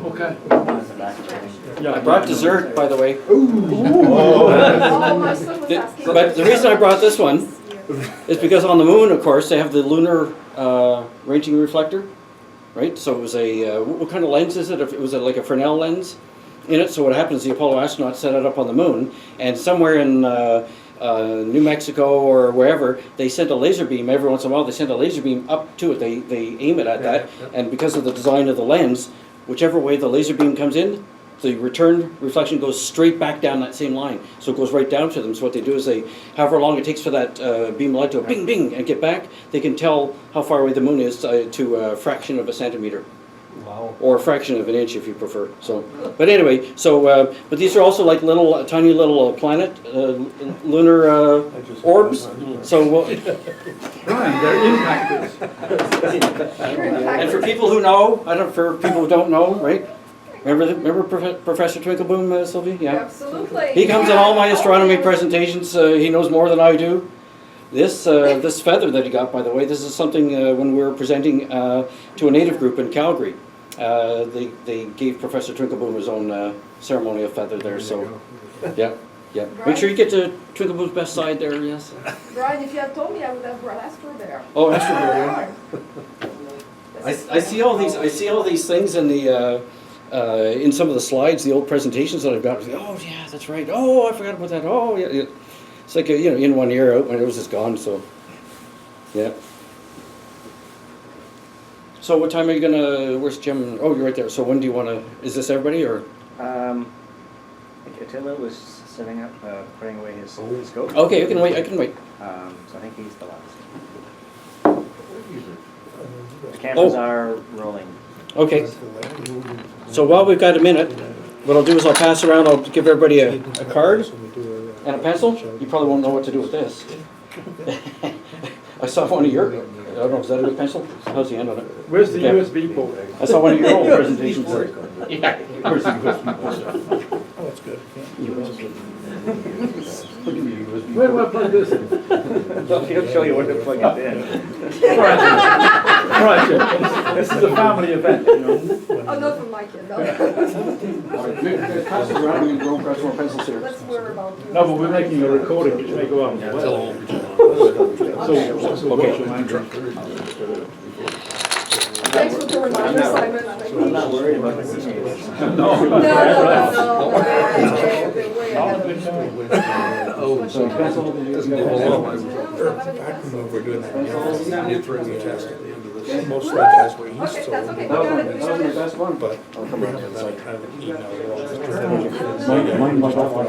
Okay. I brought dessert, by the way. Oh, my son was asking. But the reason I brought this one is because on the moon, of course, they have the lunar ranging reflector, right? So it was a, what kind of lens is it? It was like a Fresnel lens in it. So what happens, the Apollo astronauts set it up on the moon, and somewhere in New Mexico or wherever, they send a laser beam every once in a while. They send a laser beam up to it. They aim it at that, and because of the design of the lens, whichever way the laser beam comes in, the return reflection goes straight back down that same line. So it goes right down to them. So what they do is they, however long it takes for that beam of light to go bing, bing, and get back, they can tell how far away the moon is to a fraction of a centimeter. Wow. Or a fraction of an inch if you prefer. So, but anyway, so, but these are also like little, tiny little planet, lunar orbs. So, Brian, they're impactors. and for people who know, for people who don't know, right? Remember Professor Twinkleboom, Sylvie? Yeah. Absolutely. He comes in all my astronomy presentations. He knows more than I do. This this feather that he got, by the way, this is something when we were presenting to a native group in Calgary. They gave Professor Twinkleboom his own ceremonial feather there. So, yeah. Yeah. Make sure you get to Twinkleboom's best side there. Yes. Brian, if you had told me, I would have brought Astro there. Oh, Astro Bear. I see all these. I see all these things in the. In some of the slides, the old presentations that I've got. Oh yeah, that's right. Oh, I forgot about that. Oh yeah. It's like in 1 year, out when it was just gone. So, yeah. So what time are you gonna? Where's Jim? Oh, you're right there. So when do you want to? Is this everybody or? Attila was setting up, putting away his scope. Okay, I can wait. I can wait. So I think he's the last. The cameras are rolling. Okay. So while we've got a minute, what I'll do is I'll pass around. I'll give everybody a card and a pencil. You probably won't know what to do with this. I saw one of your. I don't know. Is that a good pencil? How's the end on it? Where's the USB port? I saw one of your old presentations. Yeah. Where's the USB port? Oh, that's good. Where do I plug this in? He'll show you where to plug it in. All right, Jim. This is a family event, you know. Oh, not for my kid, no. Pass it around and don't grab more pencils here. Let's worry about you. No, but we're making a recording which may go up. So watch your language. Thanks for the reminder, Simon. I'm not worried about the teenagers. No. No. They're way ahead of me. So pencil. Back when we were doing that, it's really test at the end of this. Most of the guys were east, Okay, so. that's okay. That was my best one. But I'll come we around have to the that side. kind of email. We're all Mine like that one.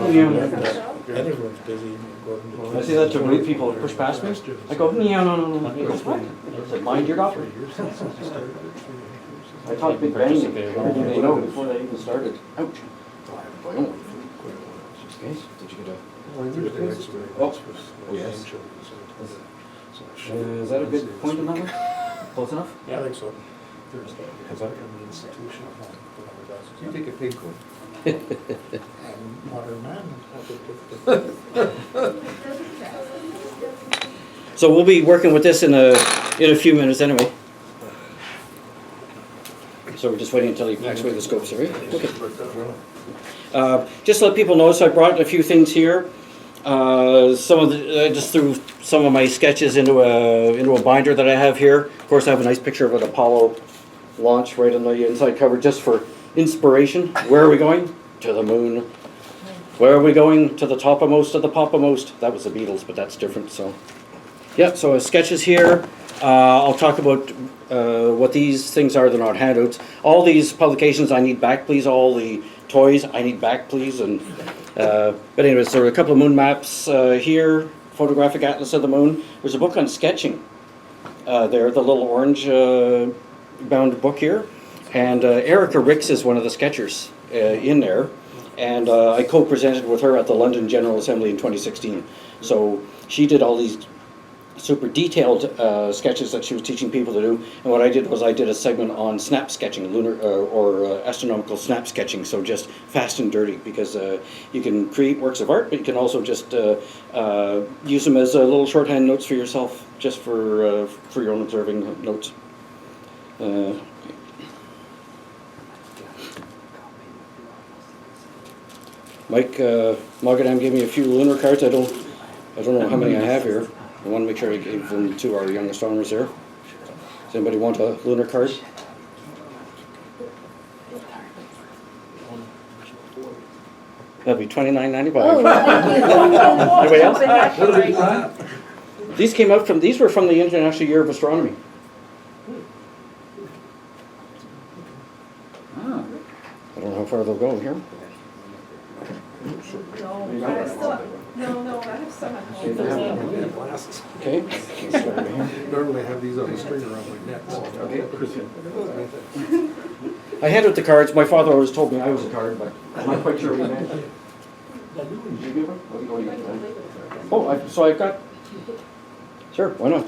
and everyone's busy. I say that to rude people that push past me. I go, no. He goes, what? I said, mind your daughter. I taught Big Bang everything they know before they even started. Ouch. Okay. Did you get a... Oh, yes. Is that a good point in that one? Close enough? Yeah, I think so. Because I'm from the institution. You take a pink one. I'm a modern man. So we'll be working with this in a few minutes anyway. So we're just waiting until he packs away the scopes, right? Okay. Just to let people know, so I brought a few things here. Some of the, I just threw some of my sketches into a binder that I have here. Of course, I have a nice picture of an Apollo launch right on the inside cover, just for inspiration. Where are we going? To the moon. Where are we going? To the topmost of the popmost. That was the Beatles, but that's different. So, yeah. So sketches here. I'll talk about what these things are. They're not handouts. All these publications I need back, please. All the toys I need back, please. And but anyways, there are a couple of moon maps here. Photographic Atlas of the Moon. There's a book on sketching. There, the little orange bound book here. And Erica Ricks is one of the sketchers in there. And I co-presented with her at the London General Assembly in 2016. So she did all these super detailed sketches that she was teaching people to do. And what I did was I did a segment on snap sketching, lunar or astronomical snap sketching. So just fast and dirty, because you can create works of art, but you can also just use them as little shorthand notes for yourself, just for your own observing notes. Mike Mogadam gave me a few lunar cards. I don't know how many I have here. I want to make sure I gave them to our young astronomers there. Does anybody want a lunar card? That'd be $29.95. Anybody else? That'll be fine. These were from the International Year of Astronomy. Ah. I don't know how far they'll go here. No, I have still, no, I have some at home. Yeah, glasses. Okay. Normally I have these on the string around my neck. So I handed the cards. My father always told me I was a card, but I'm not quite sure what he meant. Oh, so I've got. Sure, why not?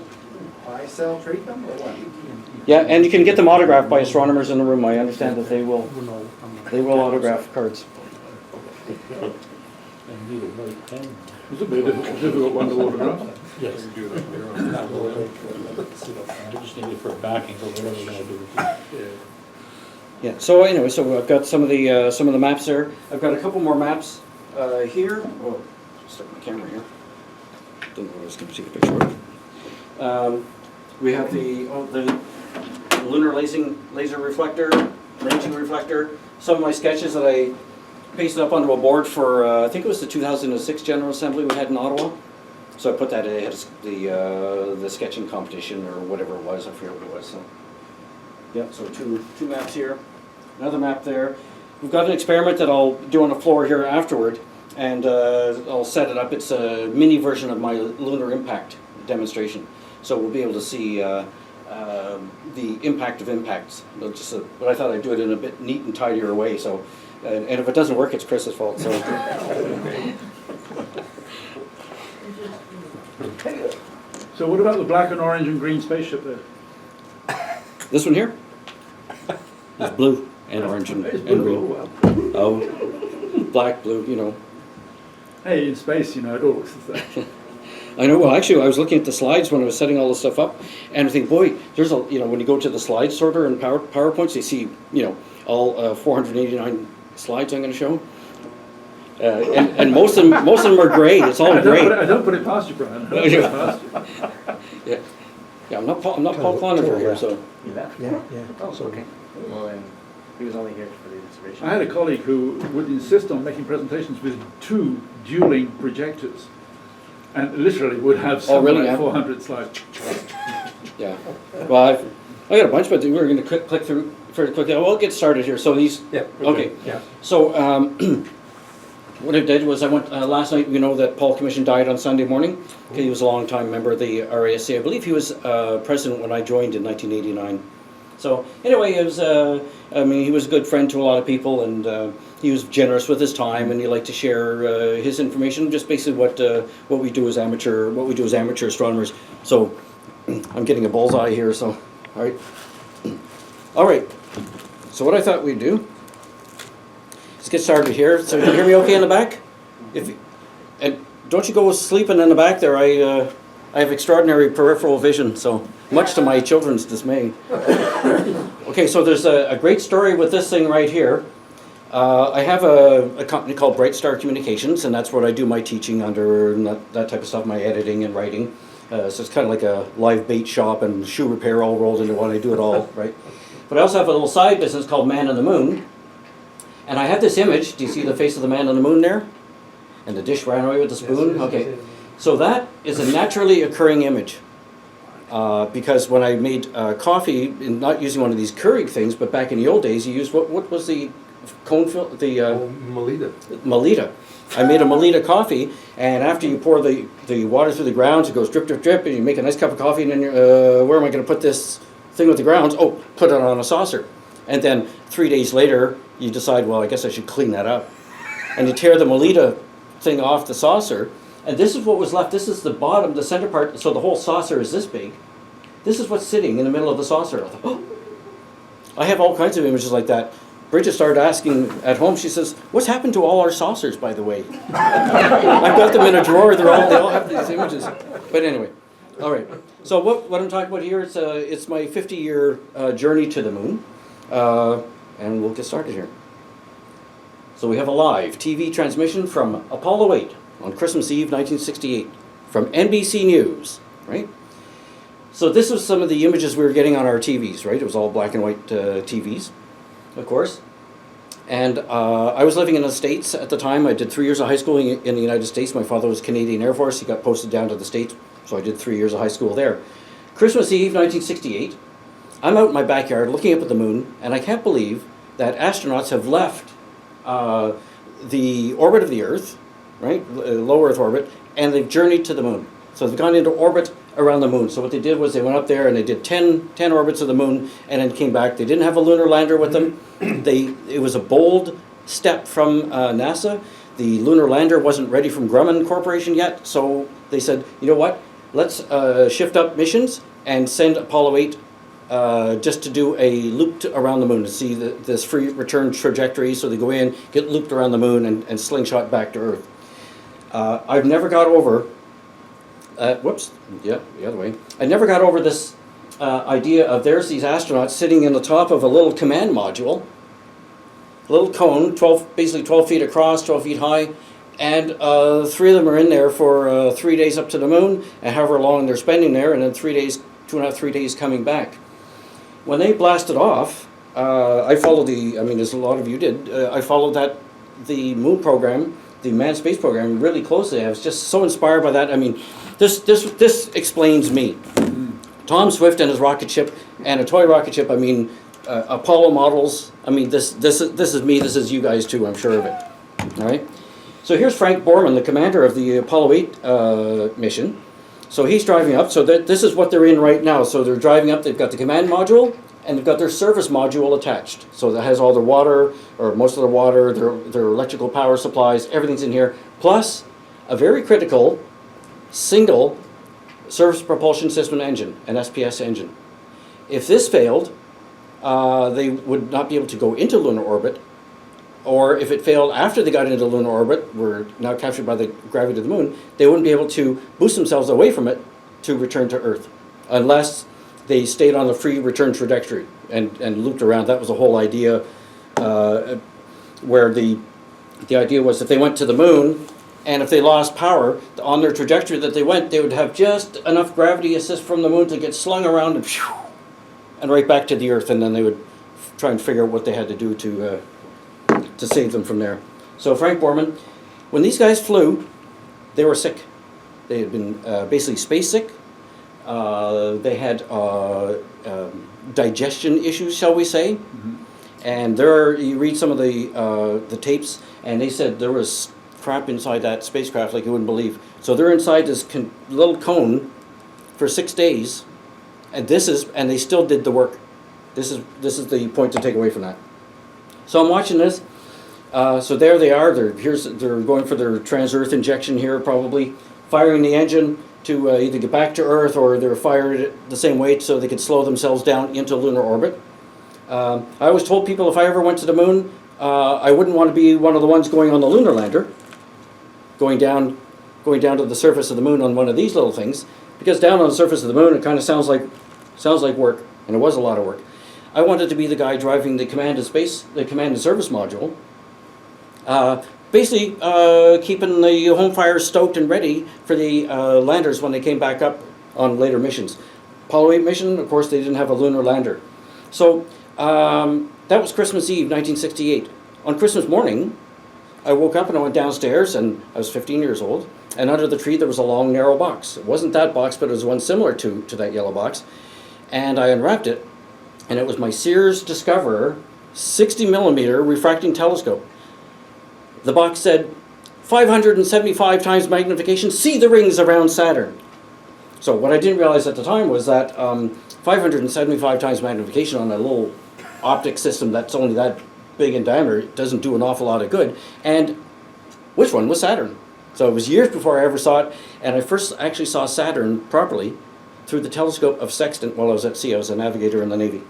Buy, sell, trade them, or what? Yeah, and you can get them autographed by astronomers in the room. I understand that they will autograph cards. It's a bit difficult one to autograph. Yes. Do it up there on I just need it for backing for whatever we're gonna do. Yeah. So anyway, so I've got some of the maps there. I've got a couple more maps here. Oh, stuck my camera here. Don't know what I was going to take a picture of. We have the lunar laser reflector, ranging reflector. Some of my sketches that I pasted up onto a board for I think it was the 2006 General Assembly we had in Ottawa. So I put that ahead of the sketching competition or whatever it was. I forget what it was. So. Yeah, so two maps here, another map there. We've got an experiment that I'll do on the floor here afterward, and I'll set it up. It's a mini version of my lunar impact demonstration. So we'll be able to see the impact of impacts. But I thought I'd do it in a bit neat and tidier way. So, and if it doesn't work, it's Chris's fault. So. So what about the black and orange and green spaceship there? This one here? It's blue and orange and green. Well, Oh, black, blue, you know. hey, in space, you know, it all looks the same. I know, well, actually, I was looking at the slides when I was setting all this stuff up, and I think, boy, there's a, when you go to the slide sorter in PowerPoints, you see, all 489 slides I'm going to show. And most of them are gray. It's all gray. I don't put it past you, Brian. I don't put it past you. Yeah, I'm not Paul Cloninger here, so. You left? Yeah. Oh, okay. Well, then, he was only here for the observation. I had a colleague who would insist on making presentations with two dueling projectors, and literally would have something like 400 slides. Yeah. Well, I got a bunch, but we're going to click through very quickly. We'll get started here. So these. Yeah. Okay. Yeah. So what I did was I went last night. You know that Paul Commission died on Sunday morning. Okay, he was a long-time member of the RASC. I believe he was president when I joined in 1989. So anyway, it was. He was a good friend to a lot of people, and he was generous with his time, and he liked to share his information. Just basically what we do as amateur astronomers. So I'm getting a bullseye here. So all right. So what I thought we'd do. Let's get started here. So you can hear me okay in the back? And don't you go sleeping in the back there. I have extraordinary peripheral vision, so much to my children's dismay. Okay, so there's a great story with this thing right here. I have a company called Bright Star Communications, and that's what I do my teaching under, and that type of stuff, my editing and writing. So it's kind of like a live bait shop and shoe repair all rolled into one. I do it all, right? But I also have a little side business called Man on the Moon. And I have this image. Do you see the face of the man on the moon there? And the dish ran away with the spoon? Okay. So that is a naturally occurring image. Because when I made coffee, and not using one of these Keurig things, but back in the old days, you used, what was the cone fill? Melita. Melita. I made a Melita coffee, and after you pour the water through the grounds, it goes drip, drip, drip, and you make a nice cup of coffee, and then where am I going to put this thing with the grounds? Oh, put it on a saucer. And then 3 days later, you decide, well, I guess I should clean that up. And you tear the Melita thing off the saucer, and this is what was left. This is the bottom, the center part, so the whole saucer is this big. This is what's sitting in the middle of the saucer. I thought, oh. I have all kinds of images like that. Bridget started asking at home, she says, what's happened to all our saucers, by the way? I've got them in a drawer, they all have these images. But anyway, all right. So what I'm talking about here, it's my 50-year journey to the moon. And we'll get started here. So we have a live TV transmission from Apollo 8 on Christmas Eve 1968 from NBC News, right? So this was some of the images we were getting on our TVs, right? It was all black and white TVs, of course. And I was living in the States at the time. I did 3 years of high school in the United States. My father was Canadian Air Force. He got posted down to the States, so I did 3 years of high school there. Christmas Eve, 1968, I'm out in my backyard looking up at the moon, and I can't believe that astronauts have left the orbit of the Earth, right, low Earth orbit, and they've journeyed to the moon. So they've gone into orbit around the moon. So what they did was they went up there and they did 10 orbits of the moon and then came back. They didn't have a lunar lander with them. It was a bold step from NASA. The lunar lander wasn't ready from Grumman Corporation yet, so they said, you know what, let's shift up missions and send Apollo 8 just to do a loop around the moon to see this free return trajectory. So they go in, get looped around the moon and slingshot back to Earth. I've never got over whoops, yeah, the other way. I never got over this idea of there's these astronauts sitting in the top of a little command module, a little cone, basically 12 feet across, 12 feet high, and 3 of them are in there for 3 days up to the moon, and however long they're spending there, and then 3 days, 2.5, 3 days coming back. When they blasted off, I followed as a lot of you did, I followed the moon program, the manned space program, really closely. I was just so inspired by that. I mean, this explains me. Tom Swift and his rocket ship, and a toy rocket ship. I mean, Apollo models. I mean, this is me. This is you guys too. I'm sure of it. All right. So here's Frank Borman, the commander of the Apollo 8 mission. So he's driving up. So this is what they're in right now. So they're driving up. They've got the command module, and they've got their service module attached. So that has all their water, or most of the water, their electrical power supplies. Everything's in here, plus a very critical single surface propulsion system engine, an SPS engine. If this failed, they would not be able to go into lunar orbit, or if it failed after they got into lunar orbit, were now captured by the gravity of the moon, they wouldn't be able to boost themselves away from it to return to Earth, unless they stayed on the free return trajectory and looped around. That was the whole idea, where the idea was if they went to the moon, and if they lost power on their trajectory that they went, they would have just enough gravity assist from the moon to get slung around and right back to the Earth, and then they would try and figure out what they had to do to save them from there. So Frank Borman, when these guys flew, they were sick. They had been basically space sick. They had digestion issues, shall we say. Mm-hmm. And you read some of the tapes, and they said there was crap inside that spacecraft like you wouldn't believe. So they're inside this little cone for 6 days, and they still did the work. This is the point to take away from that. So I'm watching this. So there they are. They're going for their trans-Earth injection here, probably firing the engine to either get back to Earth, or they're fired at the same weight so they could slow themselves down into lunar orbit. I always told people if I ever went to the moon, I wouldn't want to be one of the ones going on the lunar lander, going down to the surface of the moon on one of these little things, because down on the surface of the moon it kind of sounds like work, and it was a lot of work. I wanted to be the guy driving the command and service module, basically keeping the home fires stoked and ready for the landers when they came back up on later missions. Apollo 8 mission, of course, they didn't have a lunar lander. So that was Christmas Eve, 1968. On Christmas morning, I woke up and I went downstairs, and I was 15 years old, and under the tree there was a long, narrow box. It wasn't that box, but it was one similar to that yellow box. And I unwrapped it, and it was my Sears Discoverer 60 millimeter refracting telescope. The box said, 575 times magnification, see the rings around Saturn. So what I didn't realize at the time was that 575 times magnification on a little optic system that's only that big in diameter doesn't do an awful lot of good. And which one was Saturn? So it was years before I ever saw it, and I first actually saw Saturn properly through the telescope of Sextant while I was at sea. I was a navigator in the Navy.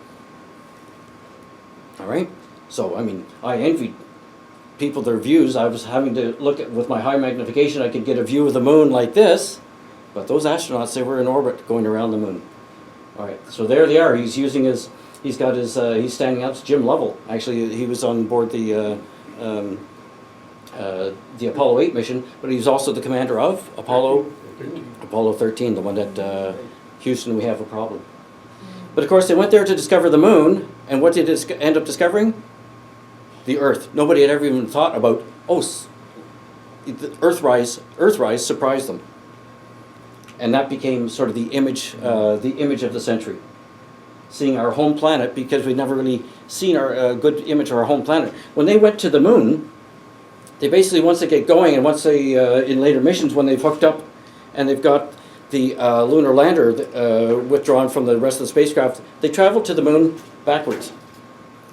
All right? So, I mean, I envied people their views. I was having to look at, with my high magnification, I could get a view of the moon like this, but those astronauts, they were in orbit going around the moon. All right, so there they are. He's using his, he's standing out. It's Jim Lovell. Actually, he was on board the the Apollo 8 mission, but he was also the commander of Apollo 13, the one that Houston, we have a problem. But of course, they went there to discover the moon, and what did they end up discovering? The Earth. Nobody had ever even thought about, the Earthrise surprised them. And that became sort of the image of the century. Seeing our home planet, because we'd never really seen our good image of our home planet. When they went to the moon, they basically, once they get going, and once they, in later missions, when they've hooked up and they've got the lunar lander withdrawn from the rest of the spacecraft, they travel to the moon backwards.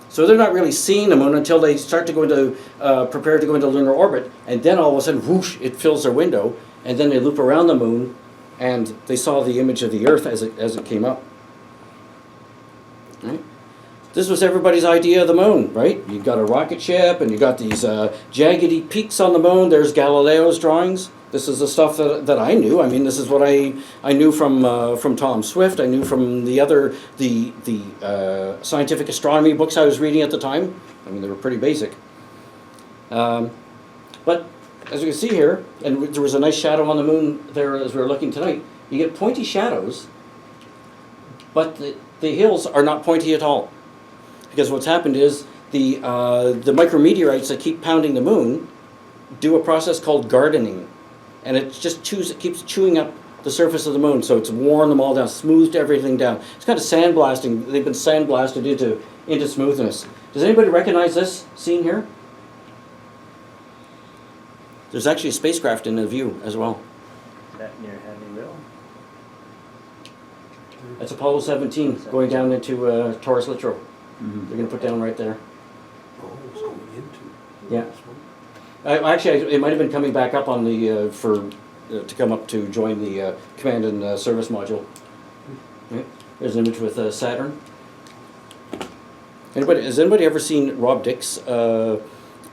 So they're not really seeing the moon until they start to go into, prepare to go into lunar orbit, and then all of a sudden, whoosh, it fills their window, and then they loop around the moon, and they saw the image of the Earth as it came up. Right? This was everybody's idea of the moon, right? You got a rocket ship, and you got these jaggedy peaks on the moon. There's Galileo's drawings. This is the stuff that I knew. I mean, this is what I knew from Tom Swift. I knew from the other scientific astronomy books I was reading at the time. I mean, they were pretty basic. But as you can see here, and there was a nice shadow on the moon there as we were looking tonight. You get pointy shadows, but the hills are not pointy at all. Because what's happened is the micrometeorites that keep pounding the moon do a process called gardening. And it just keeps chewing up the surface of the moon, so it's worn them all down, smoothed everything down. It's kind of sandblasting. They've been sandblasted into smoothness. Does anybody recognize this scene here? There's actually a spacecraft in the view as well. Is that near Hadley Riddle? That's Apollo 17 going down into Taurus Littrow. Mhm. They're going to put down right there. Oh, it's going into. Yeah. Actually, it might have been coming back up on the to come up to join the command and service module. Right. There's an image with Saturn. Has anybody ever seen Rob Dick's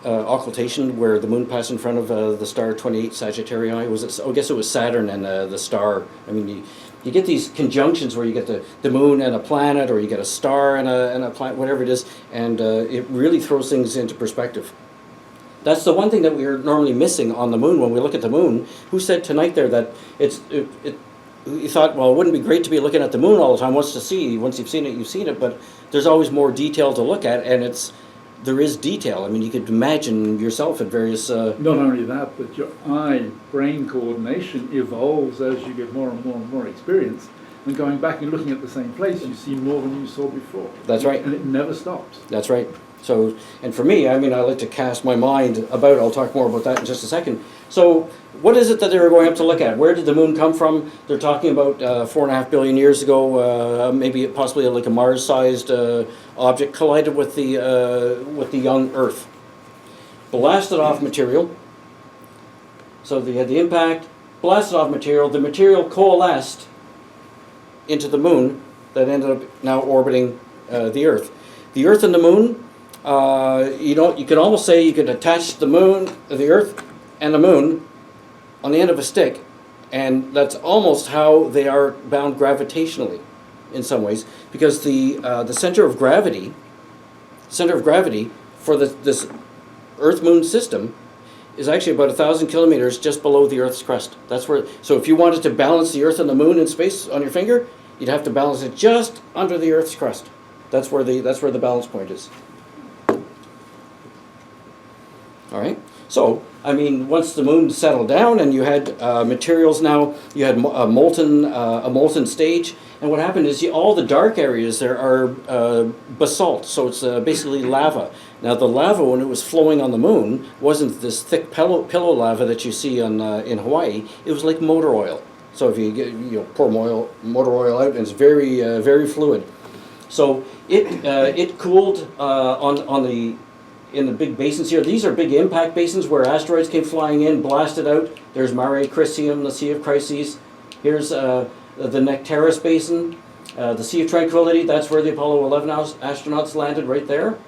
occultation where the moon passed in front of the star 28 Sagittarii? I guess it was Saturn and the star. I mean, you get these conjunctions where you get the moon and a planet, or you get a star and a planet, whatever it is, and it really throws things into perspective. That's the one thing that we're normally missing on the moon when we look at the moon. Who said tonight there that you thought, well, it wouldn't be great to be looking at the moon all the time. Once you've seen it, you've seen it. But there's always more detail to look at, and there is detail. I mean, you could imagine yourself at various... Not only that, but your eye-brain coordination evolves as you get more and more and more experience. And going back and looking at the same place, you see more than you saw before. That's right. And it never stops. That's right. So, and for me, I mean, I like to cast my mind about, I'll talk more about that in just a second. So, what is it that they were going up to look at? Where did the moon come from? They're talking about 4.5 billion years ago, maybe possibly like a Mars-sized object collided with the young Earth. Blasted off material. So they had the impact, blasted off material. The material coalesced into the moon that ended up now orbiting the Earth. The Earth and the moon, you could almost say you could attach the moon, the Earth and the moon on the end of a stick, and that's almost how they are bound gravitationally in some ways, because the center of gravity for this Earth-Moon system is actually about 1,000 kilometers just below the Earth's crust. That's where. So if you wanted to balance the Earth and the moon in space on your finger, you'd have to balance it just under the Earth's crust. That's where the balance point is. All right. So I mean, once the moon settled down and you had materials now, you had a molten stage. And what happened is all the dark areas there are basalt, so it's basically lava. Now the lava, when it was flowing on the moon, wasn't this thick pillow lava that you see in Hawaii. It was like motor oil. So if you pour motor oil out, and it's very very fluid. So it cooled in the big basins here. These are big impact basins where asteroids came flying in, blasted out. There's Mare Crisium, the Sea of Crises. Here's the Nectaris Basin, the Sea of Tranquility. That's where the Apollo 11 astronauts landed, right there.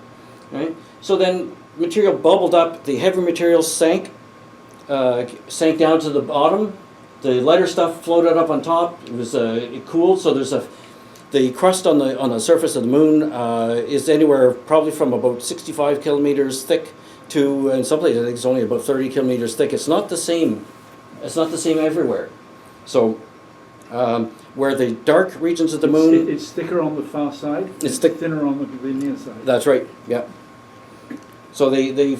Right. So then material bubbled up. The heavy material sank down to the bottom. The lighter stuff floated up on top. It cooled. So there's the crust on the surface of the moon is anywhere probably from about 65 kilometers thick to, in some places I think it's only about 30 kilometers thick. It's not the same. It's not the same everywhere. So where the dark regions of the moon, It's thicker on the far side. It's thick- thinner on the near side. that's right. Yeah. So they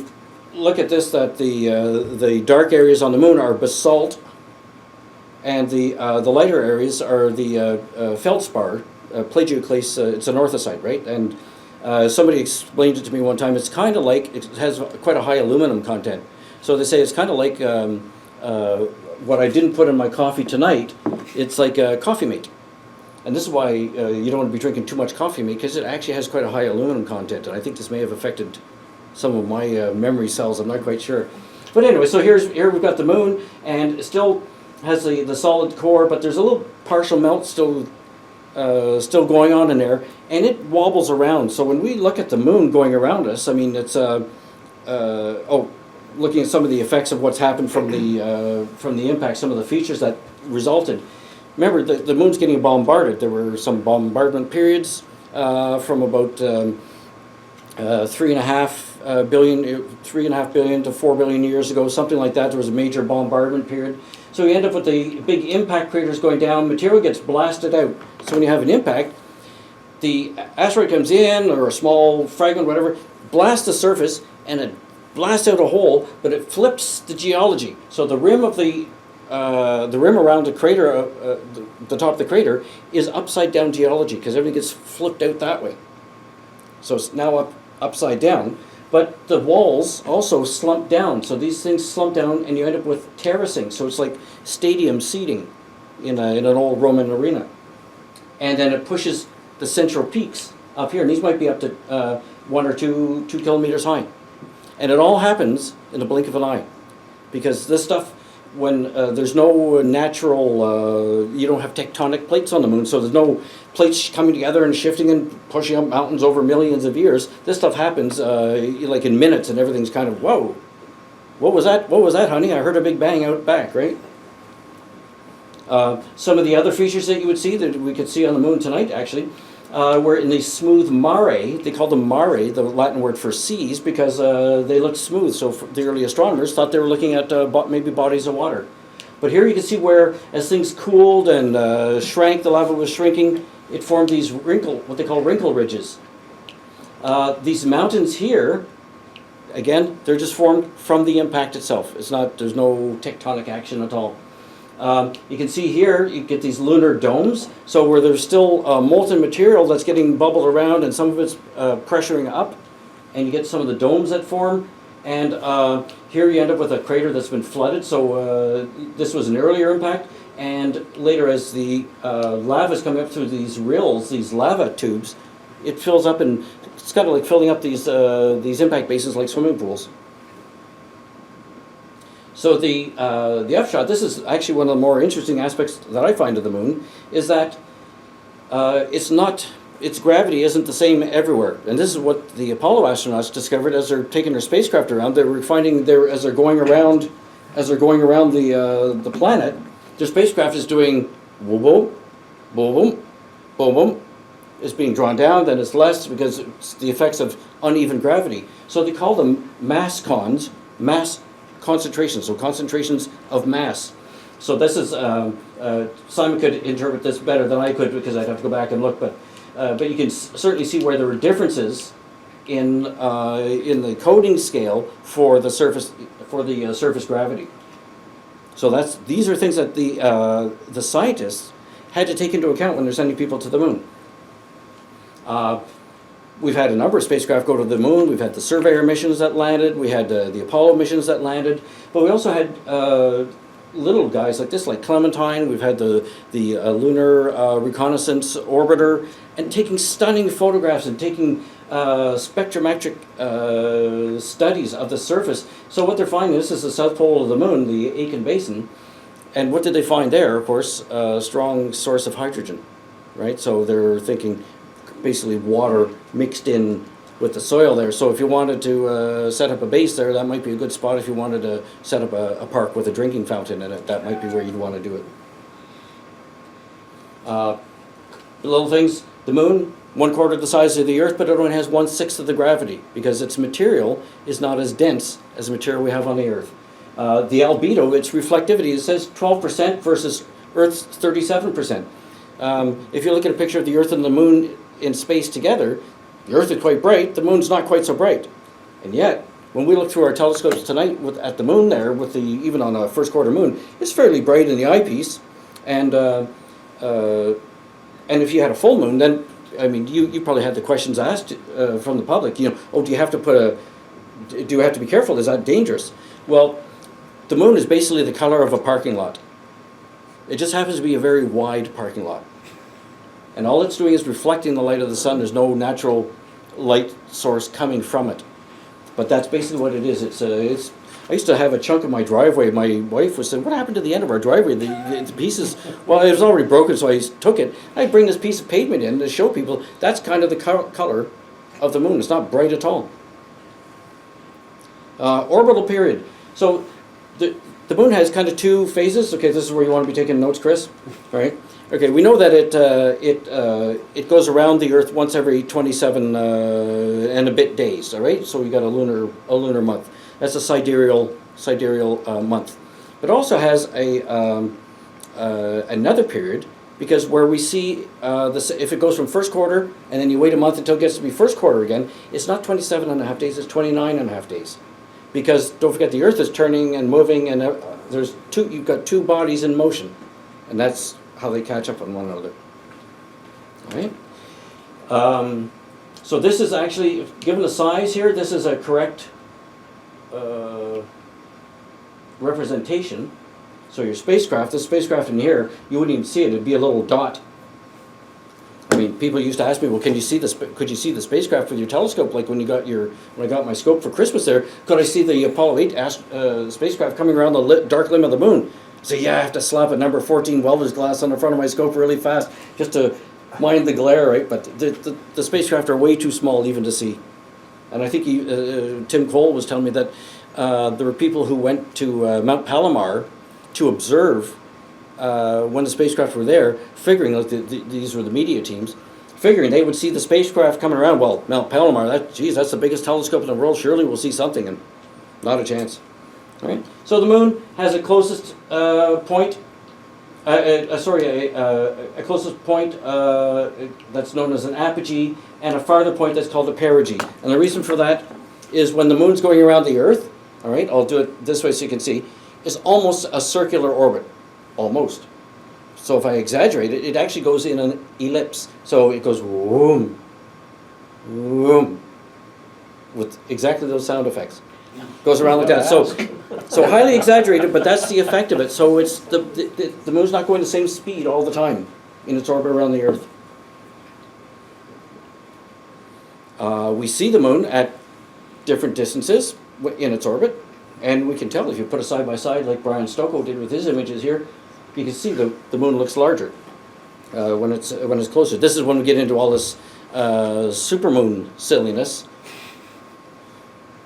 look at this, that the dark areas on the moon are basalt, and the lighter areas are the feldspar, plagioclase. It's an orthosite, right? And somebody explained it to me one time. It's kind of like, it has quite a high aluminum content. So they say it's kind of like what I didn't put in my coffee tonight. It's like a coffee mate. And this is why you don't want to be drinking too much coffee mate, because it actually has quite a high aluminum content. And I think this may have affected some of my memory cells. I'm not quite sure. But anyway, so here we've got the moon, and it still has the solid core, but there's a little partial melt still going on in there, and it wobbles around. So when we look at the moon going around us, I mean, it's looking at some of the effects of what's happened from the impact, some of the features that resulted. Remember, the moon's getting bombarded. There were some bombardment periods from about 3.5 billion to 4 billion years ago, something like that. There was a major bombardment period. So you end up with the big impact craters going down, material gets blasted out. So when you have an impact, the asteroid comes in, or a small fragment, whatever, blasts the surface, and it blasts out a hole, but it flips the geology. So the rim of the rim around the crater, the top of the crater, is upside down geology, because everything gets flipped out that way. So it's now upside down. But the walls also slump down. So these things slump down, and you end up with terracing. So it's like stadium seating in an old Roman arena. And then it pushes the central peaks up here. And these might be up to 1 or 2 kilometers high. And it all happens in the blink of an eye. Because this stuff, when there's no natural, you don't have tectonic plates on the moon, so there's no plates coming together and shifting and pushing up mountains over millions of years. This stuff happens like in minutes, and everything's kind of, whoa, what was that? What was that, honey? I heard a big bang out back, right? Some of the other features that you would see, that we could see on the moon tonight, actually, were in these smooth mare. They called them mare, the Latin word for seas, because they looked smooth. So the early astronomers thought they were looking at maybe bodies of water. But here you can see where, as things cooled and shrank, the lava was shrinking, it formed these what they call wrinkle ridges. These mountains here, again, they're just formed from the impact itself. There's no tectonic action at all. You can see here, you get these lunar domes, so where there's still molten material that's getting bubbled around, and some of it's pressuring up, and you get some of the domes that form. And here you end up with a crater that's been flooded, so this was an earlier impact, and later as the lava is coming up through these rills, these lava tubes, it fills up, and it's kind of like filling up these impact basins like swimming pools. So the upshot, this is actually one of the more interesting aspects that I find of the moon, is that its gravity isn't the same everywhere. And this is what the Apollo astronauts discovered as they're taking their spacecraft around. They were finding as they're going around the planet, their spacecraft is doing boom, boom, boom, boom, boom, boom. It's being drawn down, then it's less because it's the effects of uneven gravity. So they call them mass concentrations, so concentrations of mass. So this is, Simon could interpret this better than I could, because I'd have to go back and look, but you can certainly see where there were differences in the coding scale for the surface gravity. So these are things that the scientists had to take into account when they're sending people to the moon. We've had a number of spacecraft go to the moon. We've had the Surveyor missions that landed. We had the Apollo missions that landed. But we also had little guys like this, like Clementine. We've had the Lunar Reconnaissance Orbiter, and taking stunning photographs and taking spectrometric studies of the surface. So what they're finding, this is the south pole of the moon, the Aitken Basin. And what did they find there? Of course, a strong source of hydrogen, right? So they're thinking basically water mixed in with the soil there. So if you wanted to set up a base there, that might be a good spot. If you wanted to set up a park with a drinking fountain in it, that might be where you'd want to do it. the little things, the moon, 1/4 the size of the Earth, but it only has 1/6 of the gravity because its material is not as dense as the material we have on the Earth. The albedo, its reflectivity, it says 12% versus Earth's 37%. If you look at a picture of the Earth and the moon in space together, the Earth is quite bright, the moon's not quite so bright. And yet, when we look through our telescopes tonight at the moon there, even on a first quarter moon, it's fairly bright in the eyepiece. And if you had a full moon, then, I mean, you probably had the questions asked from the public, oh, do you have to be careful, is that dangerous? Well, the moon is basically the color of a parking lot. It just happens to be a very wide parking lot. And all it's doing is reflecting the light of the sun. There's no natural light source coming from it. But that's basically what it is. I used to have a chunk of my driveway. My wife was saying, what happened to the end of our driveway? The pieces, well, it was already broken, so I took it. I bring this piece of pavement in to show people that's kind of the color of the moon. It's not bright at all. Orbital period. So the moon has kind of two phases. Okay, this is where you want to be taking notes, Chris. All right. Okay, we know that it goes around the Earth once every 27 and a bit days. All right, so we got a lunar month. That's a sidereal month. But it also has another period, because where we see if it goes from first quarter and then you wait a month until it gets to be first quarter again, it's not 27 and a half days. It's 29 and a half days. Because don't forget, the Earth is turning and moving, and you've got two bodies in motion, and that's how they catch up on one another. All right. So this is actually, given the size here, this is a correct representation. So your spacecraft, this spacecraft in here, you wouldn't even see it. It'd be a little dot. I mean, people used to ask me, well, could you see the spacecraft with your telescope? Like when I got my scope for Christmas there, could I see the Apollo 8 spacecraft coming around the dark limb of the moon? So yeah, I have to slap a number 14 welder's glass on the front of my scope really fast just to mind the glare, right? But the spacecraft are way too small even to see. And I think Tim Cole was telling me that there were people who went to Mount Palomar to observe when the spacecraft were there, figuring, like these were the media teams, figuring they would see the spacecraft coming around. Well, Mount Palomar, that's the biggest telescope in the world, surely we'll see something, and not a chance. All right. So the moon has a closest point, a closest point that's known as an apogee, and a farther point that's called a perigee. And the reason for that is when the moon's going around the Earth, all right, I'll do it this way so you can see, it's almost a circular orbit, almost. So if I exaggerate it, it actually goes in an ellipse. So it goes whoom, whoom, with exactly those sound effects. Goes around like that. So highly exaggerated, but that's the effect of it. So it's the moon's not going the same speed all the time in its orbit around the Earth. We see the moon at different distances in its orbit, and we can tell if you put it side by side, like Brian Stocco did with his images here. You can see the moon looks larger when it's closer. This is when we get into all this supermoon silliness.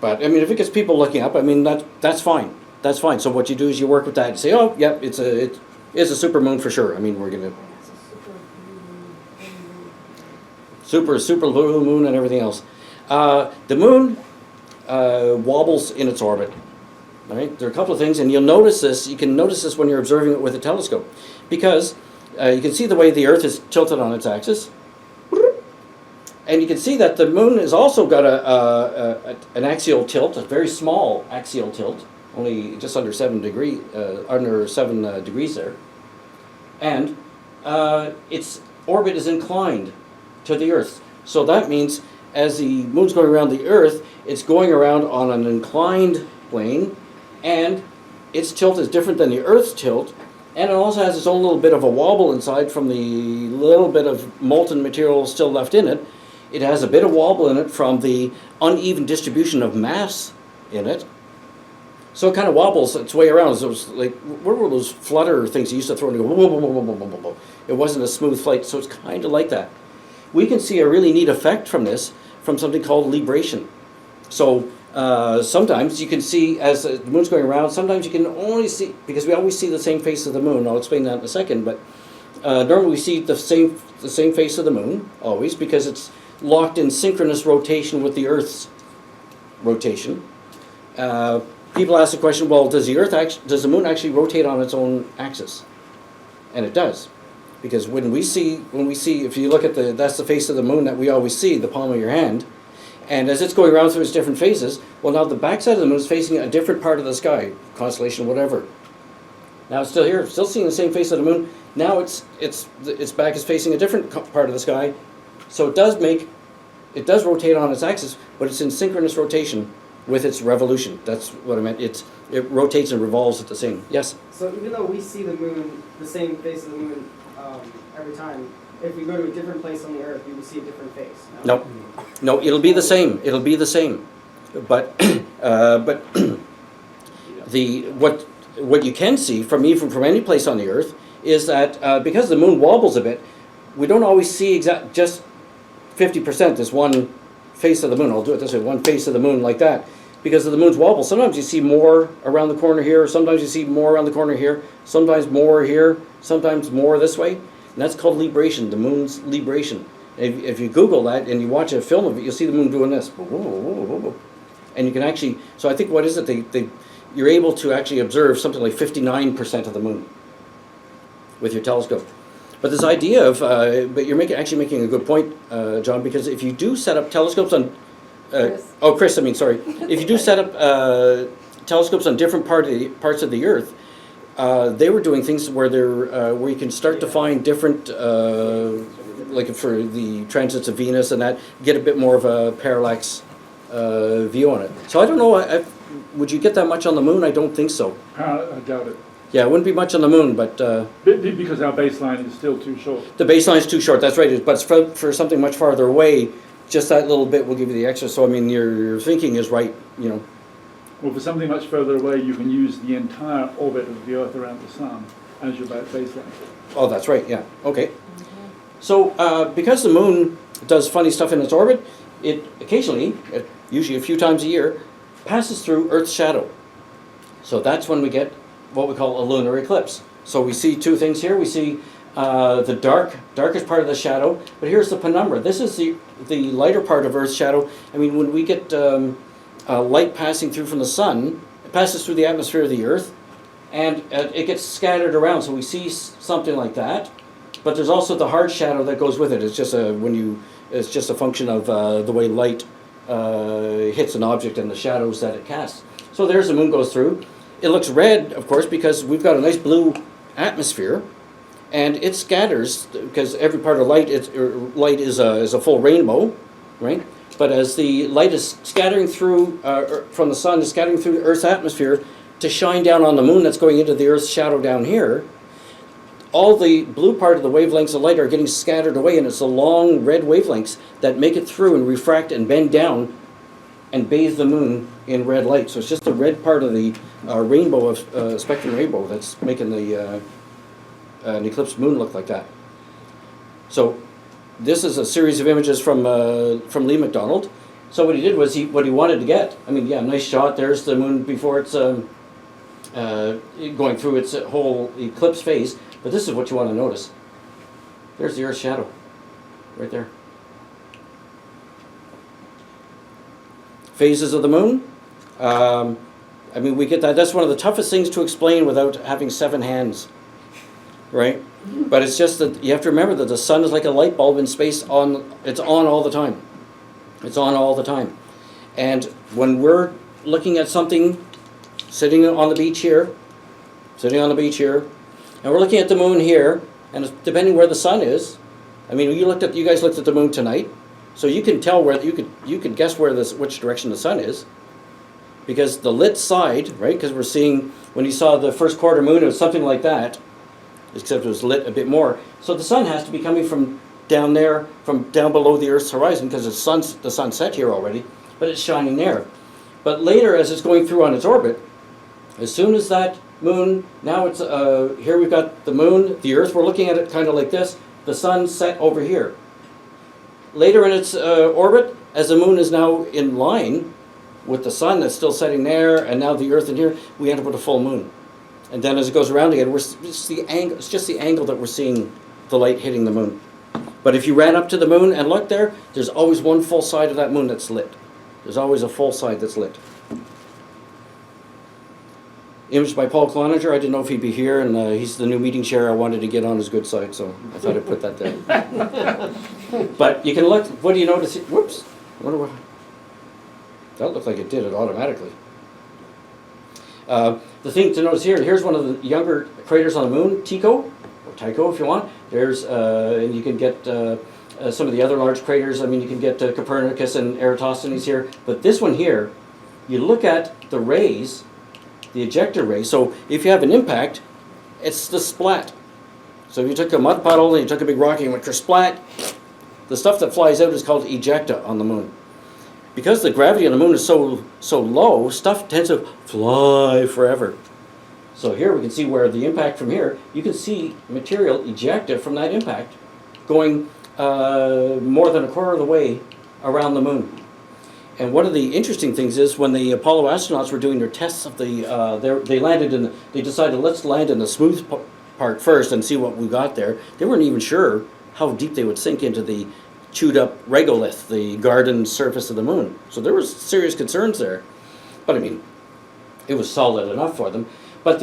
But I mean, if it gets people looking up, I mean that's fine. That's fine. So what you do is you work with that and say, oh, yep, it's a supermoon for sure. I mean, we're gonna super blue moon and everything else. The moon wobbles in its orbit. All right. There are a couple of things, and you'll notice this. You can notice this when you're observing it with a telescope, because you can see the way the Earth is tilted on its axis. And you can see that the moon has also got an axial tilt, a very small axial tilt, only just under 7 degrees there. And its orbit is inclined to the Earth. So that means as the moon's going around the Earth, it's going around on an inclined plane, and its tilt is different than the Earth's tilt, and it also has its own little bit of a wobble inside from the little bit of molten material still left in it. It has a bit of wobble in it from the uneven distribution of mass in it. So it kind of wobbles its way around. So it's like, what were those flutter things you used to throw and go, whoa, whoa, whoa, whoa, whoa, whoa, whoa. It wasn't a smooth flight, so it's kind of like that. We can see a really neat effect from this from something called libration. So sometimes you can see, as the moon's going around, sometimes you can only see, because we always see the same face of the moon, I'll explain that in a second, but Normally we see the same face of the moon, always, because it's locked in synchronous rotation with the Earth's rotation. People ask the question, well, does the moon actually rotate on its own axis? And it does. Because when we see, if you look at that's the face of the moon that we always see, the palm of your hand, and as it's going around through its different phases, well, now the backside of the moon is facing a different part of the sky, constellation, whatever. Now it's still here, still seeing the same face of the moon. Now its back is facing a different part of the sky, so it does rotate on its axis, but it's in synchronous rotation with its revolution. That's what I meant. It rotates and revolves at the same. Yes. So even though we see the moon, the same face of the moon every time, if we go to a different place on the Earth, we will see a different face. No, it'll be the same. It'll be the same. But what you can see from any place on the Earth is that because the moon wobbles a bit, we don't always see just 50%. This one face of the moon. I'll do it this way: one face of the moon like that, because of the moon's wobble. Sometimes you see more around the corner here. Sometimes you see more around the corner here. Sometimes more here. Sometimes more this way. And that's called libration. The moon's libration. If you Google that and you watch a film of it, you'll see the moon doing this. And you can actually, so I think, what is it? You're able to actually observe something like 59% of the moon with your telescope. But this idea of, but you're actually making a good point, John, because if you do set up telescopes on, Chris, if you do set up telescopes on different parts of the Earth, they were doing things where where you can start to find different, like for the transits of Venus and that, get a bit more of a parallax view on it. So I don't know, would you get that much on the moon? I don't think so. I doubt it. Yeah, it wouldn't be much on the moon, but... because our baseline is still too short. The baseline is too short, that's right. But for something much farther away, just that little bit will give you the extra. So, I mean, your thinking is right, you know. Well, for something much further away, you can use the entire orbit of the Earth around the Sun as your baseline. Oh, that's right, yeah. Okay. So, because the moon does funny stuff in its orbit, it occasionally, usually a few times a year, passes through Earth's shadow. So that's when we get what we call a lunar eclipse. So we see two things here. We see the darkest part of the shadow, but here's the penumbra. This is the lighter part of Earth's shadow. I mean, when we get light passing through from the sun, it passes through the atmosphere of the Earth, and it gets scattered around. So we see something like that. But there's also the hard shadow that goes with it. It's just it's just a function of the way light hits an object and the shadows that it casts. So there's the moon goes through. It looks red, of course, because we've got a nice blue atmosphere, and it scatters because every part of light is a full rainbow, right? But as the light is scattering through from the sun, is scattering through the Earth's atmosphere to shine down on the moon that's going into the Earth's shadow down here, all the blue part of the wavelengths of light are getting scattered away, and it's the long red wavelengths that make it through and refract and bend down and bathe the moon in red light. So it's just the red part of the rainbow of spectrum rainbow that's making an eclipsed moon look like that. So this is a series of images from Lee McDonald. So what he did was what he wanted to get. I mean, yeah, nice shot. There's the moon before it's going through its whole eclipse phase. But this is what you want to notice. There's the Earth's shadow, right there. Phases of the moon. I mean, we get that. That's one of the toughest things to explain without having 7 hands, right? But it's just that you have to remember that the sun is like a light bulb in space. It's on all the time. It's on all the time. And when we're looking at something, sitting on the beach here, and we're looking at the moon here, and depending where the sun is, I mean, you guys looked at the moon tonight, so you can tell where you could guess which direction the sun is, because the lit side, right? Because we're seeing, when you saw the first quarter moon, it was something like that, except it was lit a bit more. So the sun has to be coming from down there, from down below the Earth's horizon, because the sun's set here already, but it's shining there. But later, as it's going through on its orbit, as soon as that moon, now it's, here we've got the moon, the Earth, we're looking at it kind of like this, the sun set over here. Later in its orbit, as the moon is now in line with the sun that's still setting there, and now the Earth in here, we end up with a full moon. And then as it goes around again, it's just the angle that we're seeing the light hitting the moon. But if you ran up to the moon and looked there, there's always one full side of that moon that's lit. There's always a full side that's lit. Image by Paul Cloninger. I didn't know if he'd be here, and he's the new meeting chair. I wanted to get on his good side, so I thought I'd put that there. But you can look. What do you notice? Whoops. I wonder what. That looked like it did it automatically. The thing to notice here, here's one of the younger craters on the moon, Tycho, or Tycho if you want. There's, and you can get some of the other large craters. I mean, you can get Copernicus and Eratosthenes here. But this one here, you look at the rays, the ejector rays. So if you have an impact, it's the splat. So if you took a mud puddle and you took a big rock and you went splat, the stuff that flies out is called ejecta on the moon. Because the gravity on the moon is so low, stuff tends to fly forever. So here we can see where the impact from here, you can see material ejected from that impact going more than a quarter of the way around the moon. And one of the interesting things is when the Apollo astronauts were doing their tests of they decided let's land in the smooth part first and see what we got there. They weren't even sure how deep they would sink into the chewed up regolith, the garden surface of the moon. So there was serious concerns there. But I mean, it was solid enough for them. But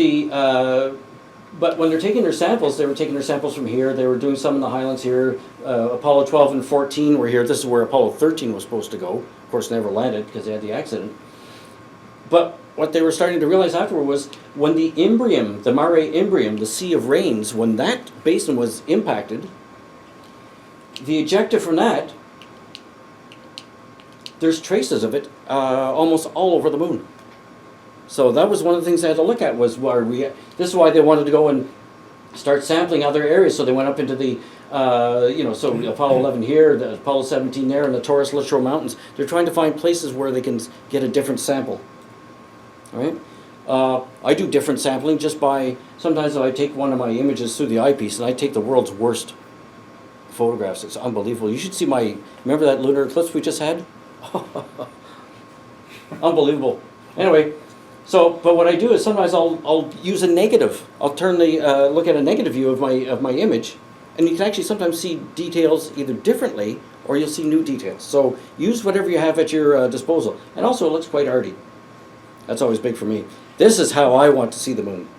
but when they're taking their samples, they were taking their samples from here. They were doing some in the Highlands here. Apollo 12 and 14 were here. This is where Apollo 13 was supposed to go. Of course, never landed because they had the accident. But what they were starting to realize afterward was when the Imbrium, the Mare Imbrium, the Sea of Rains, when that basin was impacted, the ejecta from that, there's traces of it almost all over the moon. So that was one of the things they had to look at was this is why they wanted to go and start sampling other areas. So they went up into the, so Apollo 11 here, the Apollo 17 there, and the Taurus Littoral Mountains. They're trying to find places where they can get a different sample. All right? I do different sampling just by, sometimes I take one of my images through the eyepiece and I take the world's worst photographs. It's unbelievable. You should see remember that lunar eclipse we just had? Unbelievable. Anyway, but what I do is sometimes I'll use a negative. I'll turn look at a negative view of my image, and you can actually sometimes see details either differently or you'll see new details. So use whatever you have at your disposal. And also it looks quite arty. That's always big for me. This is how I want to see the moon.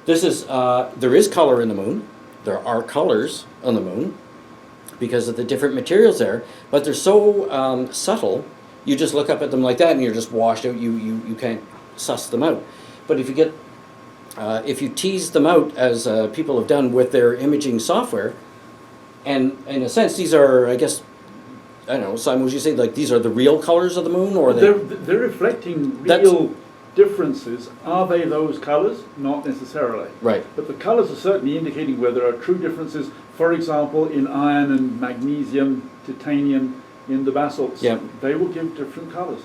This is, there is color in the moon. There are colors on the moon because of the different materials there, but they're so subtle, you just look up at them like that and you're just washed out, you can't suss them out. But if you tease them out, as people have done with their imaging software, and in a sense these are, I guess, I don't know, Simon, would you say like these are the real colors of the moon, or they're reflecting real differences. Are they those colours? Not necessarily. Right. But the colours are certainly indicating where there are true differences. For example, in iron and magnesium, titanium, in the basalts, they will give different colours.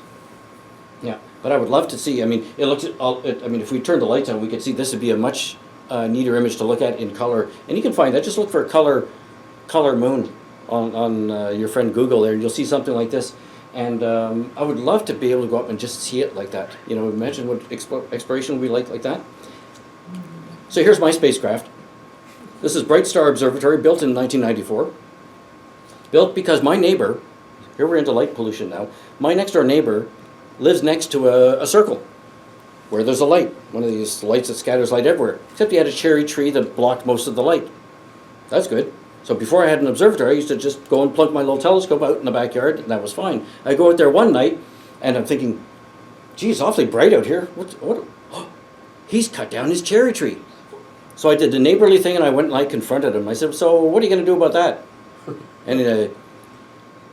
Yeah, but I would love to see. I mean, it looks. I mean, if we turned the lights on, we could see this would be a much neater image to look at in color. And you can find that. Just look for a color moon on your friend Google there, and you'll see something like this. And I would love to be able to go up and just see it like that. You know, imagine what exploration would be like that. So here's my spacecraft. This is Bright Star Observatory, built in 1994. Built because my neighbor, here we're into light pollution now, my next door neighbor lives next to a circle where there's a light, one of these lights that scatters light everywhere, except he had a cherry tree that blocked most of the light. That's good. So before I had an observatory, I used to just go and plunk my little telescope out in the backyard, and that was fine. I go out there one night, and I'm thinking, geez, awfully bright out here. What? Oh, he's cut down his cherry tree. So I did the neighborly thing, and I went and I confronted him. I said, so what are you going to do about that? And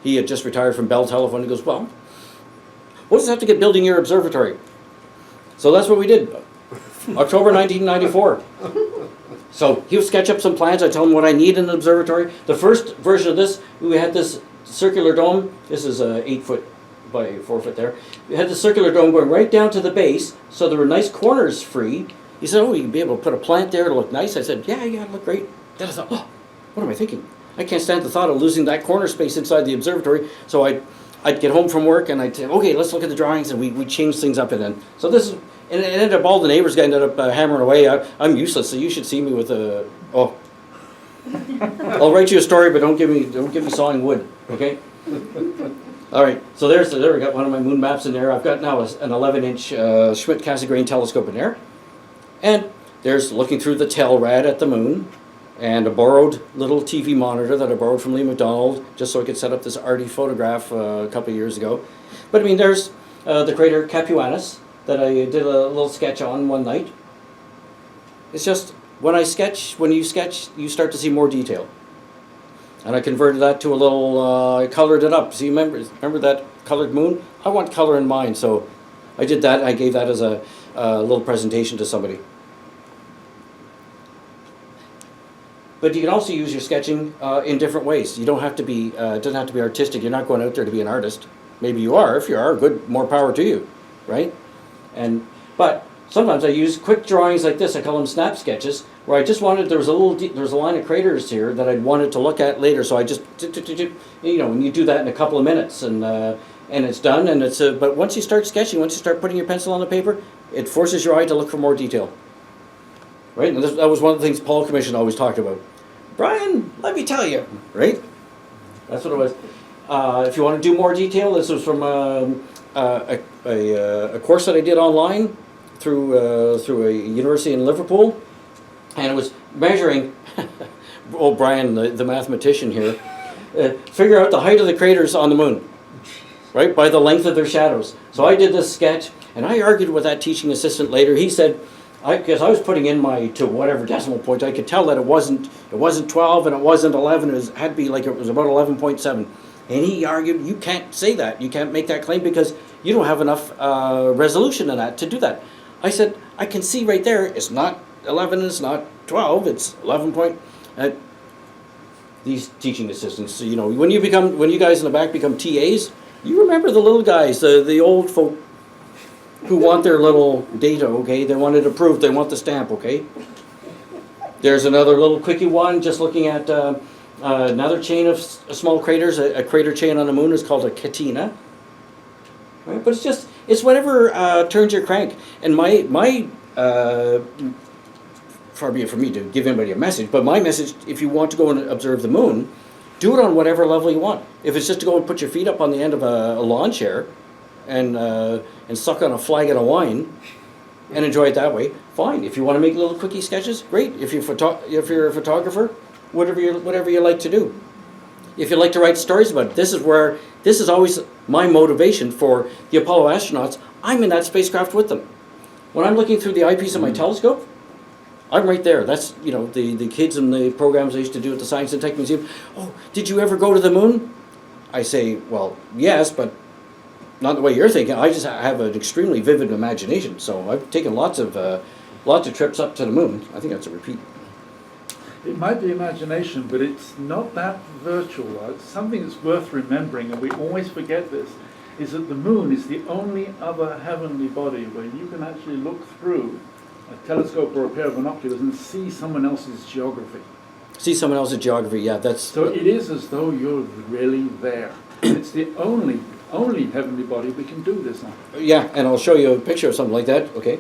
he had just retired from Bell Telephone. He goes, well, what does it have to get building your observatory? So that's what we did. October 1994. So he would sketch up some plans. I tell him what I need in an observatory. The first version of this, we had this circular dome. This is 8 foot by 4 foot there. We had the circular dome going right down to the base, so there were nice corners free. He said, oh, you'd be able to put a plant there to look nice. I said, yeah, it'll look great. Then I thought, oh, what am I thinking? I can't stand the thought of losing that corner space inside the observatory. So I'd get home from work and I'd say, okay, let's look at the drawings, and we'd change things up. And then, so this is, and it ended up, all the neighbors ended up hammering away. I'm useless, so you should see me with a, oh, I'll write you a story, but don't give me sawing wood, okay? All right, so there we got one of my moon maps in there. I've got now an 11-inch Schmidt Cassegrain telescope in there. And there's looking through the tail rad at the moon, and a borrowed little TV monitor that I borrowed from Lee McDonald, just so I could set up this arty photograph a couple of years ago. But I mean, there's the crater Capuanus that I did a little sketch on one night. It's just, when you sketch, you start to see more detail. And I converted that to a little, I colored it up. See, remember that colored moon? I want color in mine, so I did that. I gave that as a little presentation to somebody. But you can also use your sketching in different ways. You don't have to be, it doesn't have to be artistic. You're not going out there to be an artist. Maybe you are. If you are, good, more power to you, right? But sometimes I use quick drawings like this. I call them snap sketches, where I just wanted, there was a line of craters here that I wanted to look at later. So I just, you know, when you do that in a couple of minutes, and it's done. And it's but once you start sketching, once you start putting your pencil on the paper, it forces your eye to look for more detail. Right? And that was one of the things Paul Commission always talked about. Brian, let me tell you, right? That's what it was. If you want to do more detail, this was from a course that I did online through a university in Liverpool, and it was measuring. Old Brian, the mathematician here, figure out the height of the craters on the moon, right, by the length of their shadows. So I did this sketch, and I argued with that teaching assistant later. He said, because I was putting in my to whatever decimal point, I could tell that it wasn't 12 and it wasn't 11. It had to be like it was about 11.7. And he argued, you can't say that. You can't make that claim because you don't have enough resolution in that to do that. I said, I can see right there. It's not 11. It's not 12. It's 11 point. These teaching assistants, you know, when you guys in the back become TAs, you remember the little guys, the old folk, who want their little data, okay? They want it approved, they want the stamp, okay? There's another little quickie one, just looking at another chain of small craters. A crater chain on the moon is called a catena. Right? But it's whatever turns your crank. And my far be it from me to give anybody a message, but my message, if you want to go and observe the moon, do it on whatever level you want. If it's just to go and put your feet up on the end of a lawn chair, and suck on a flagon of wine and enjoy it that way, fine. If you want to make little quickie sketches, great. If you're a photographer, whatever you like to do. If you like to write stories about it, this is always my motivation for the Apollo astronauts. I'm in that spacecraft with them. When I'm looking through the eyepiece of my telescope, I'm right there. That's, you know, the kids in the programs I used to do at the Science and Tech Museum. Oh, did you ever go to the moon? I say, well, yes, but not the way you're thinking. I just have an extremely vivid imagination, so I've taken lots of trips up to the moon. I think that's a repeat. It might be imagination, but it's not that virtual. It's something that's worth remembering, and we always forget this, is that the moon is the only other heavenly body where you can actually look through a telescope or a pair of binoculars and see someone else's geography. See someone else's geography, yeah, that's... So it is as though you're really there. It's the only heavenly body we can do this on. Yeah, and I'll show you a picture of something like that, okay?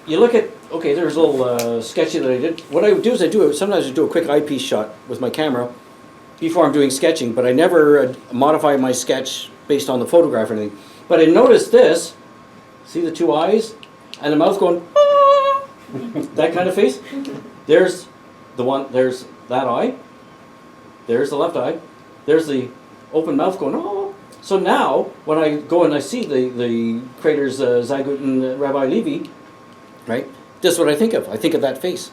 You look at, okay, there's a little sketchy that I did. What I would do is sometimes I do a quick eyepiece shot with my camera before I'm doing sketching, but I never modify my sketch based on the photograph or anything. But I noticed this, see the two eyes? And the mouth going, ah! That kind of face. There's that eye. There's the left eye. There's the open mouth going, oh. So now, when I go and I see the craters Zygut and Rabbi Levi, right, this is what I think of. I think of that face.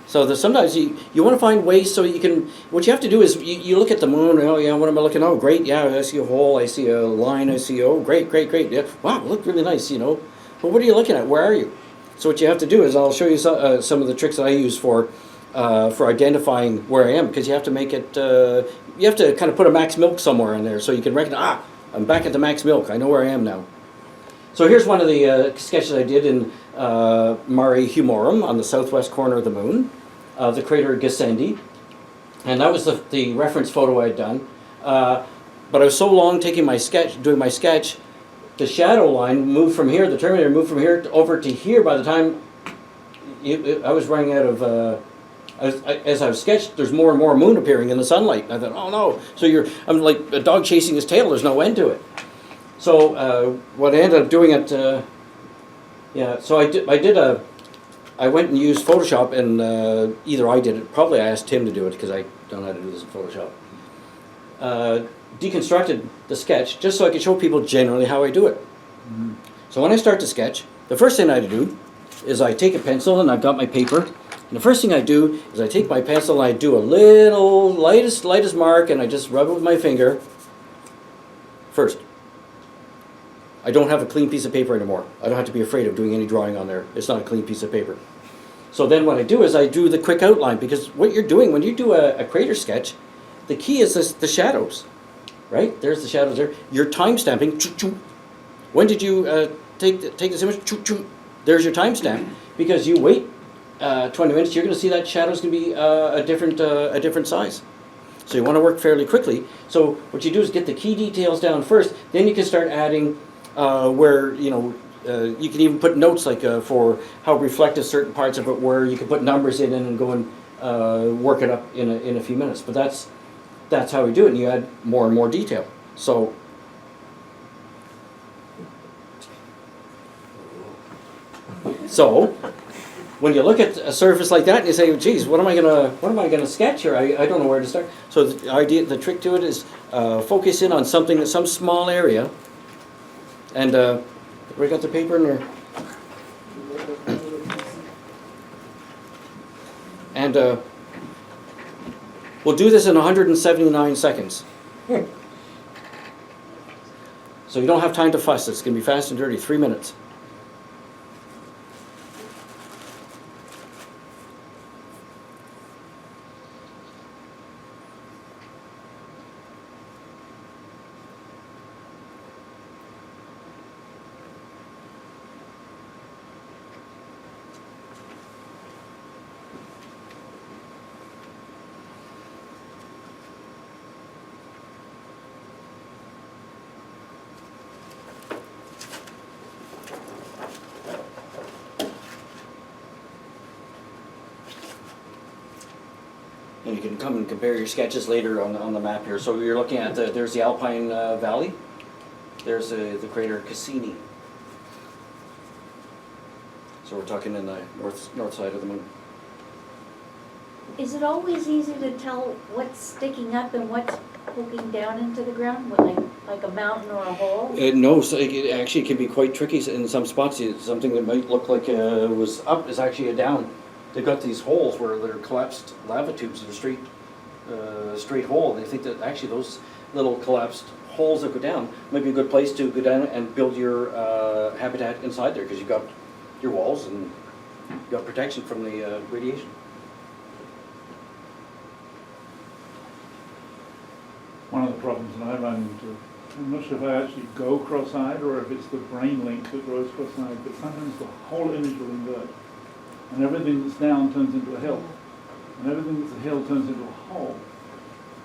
So sometimes you want to find ways so you can, what you have to do is you look at the moon, oh yeah, what am I looking, oh great, yeah, I see a hole, I see a line, I see, oh great, yeah, wow, look really nice, you know. But what are you looking at? Where are you? So what you have to do is I'll show you some of the tricks that I use for identifying where I am, because you have to make it, you have to kind of put a max milk somewhere in there so you can recognize, I'm back at the max milk, I know where I am now. So here's one of the sketches I did in Mare Humorum on the southwest corner of the moon, the crater Gassendi, and that was the reference photo I'd done. But I was so long doing my sketch, the shadow line moved from here, the terminator moved from here over to here. By the time I was running out of as I've sketched, there's more and more moon appearing in the sunlight. And I thought, oh no. So I'm like a dog chasing his tail. There's no end to it. So what I ended up doing so I went and used Photoshop, and either I did it, probably I asked Tim to do it because I don't know how to do this in Photoshop. Deconstructed the sketch just so I could show people generally how I do it. Mm. So when I start to sketch, the first thing I do is I take a pencil and I've got my paper. And the first thing I do is I take my pencil and I do a little lightest mark and I just rub it with my finger. First. I don't have a clean piece of paper anymore. I don't have to be afraid of doing any drawing on there. It's not a clean piece of paper. So then what I do is I do the quick outline, because what you're doing when you do a crater sketch, the key is the shadows, right? There's the shadows there. You're time stamping. When did you take this image? There's your timestamp, because you wait 20 minutes, you're going to see that shadow's going to be a different size. So you want to work fairly quickly. So what you do is get the key details down first, then you can start adding where, you can even put notes like for how reflective certain parts of it were. You can put numbers in and go and work it up in a few minutes. But that's how we do it, and you add more and more detail. So when you look at a surface like that and you say, geez, what am I gonna sketch here? I don't know where to start. So the trick to it is focus in on some small area. And we got the paper in there. And we'll do this in 179 seconds. So you don't have time to fuss. It's going to be fast and dirty, 3 minutes. And you can come and compare your sketches later on the map here. So you're looking at there's the Alpine Valley. There's the crater Cassini. So we're talking in the north side of the moon. Is it always easy to tell what's sticking up and what's poking down into the ground, like a mountain or a hole? No, so it actually can be quite tricky in some spots. Something that might look like was up is actually a down. They've got these holes where they're collapsed lava tubes in a straight hole. They think that actually those little collapsed holes that go down might be a good place to go down and build your habitat inside there, because you've got your walls and you've got protection from the radiation. One of the problems that I run into, I'm not sure if I actually go cross-eyed or if it's the brain link that goes cross-eyed, but sometimes the whole image will invert. And everything that's down turns into a hill. And everything that's a hill turns into a hole.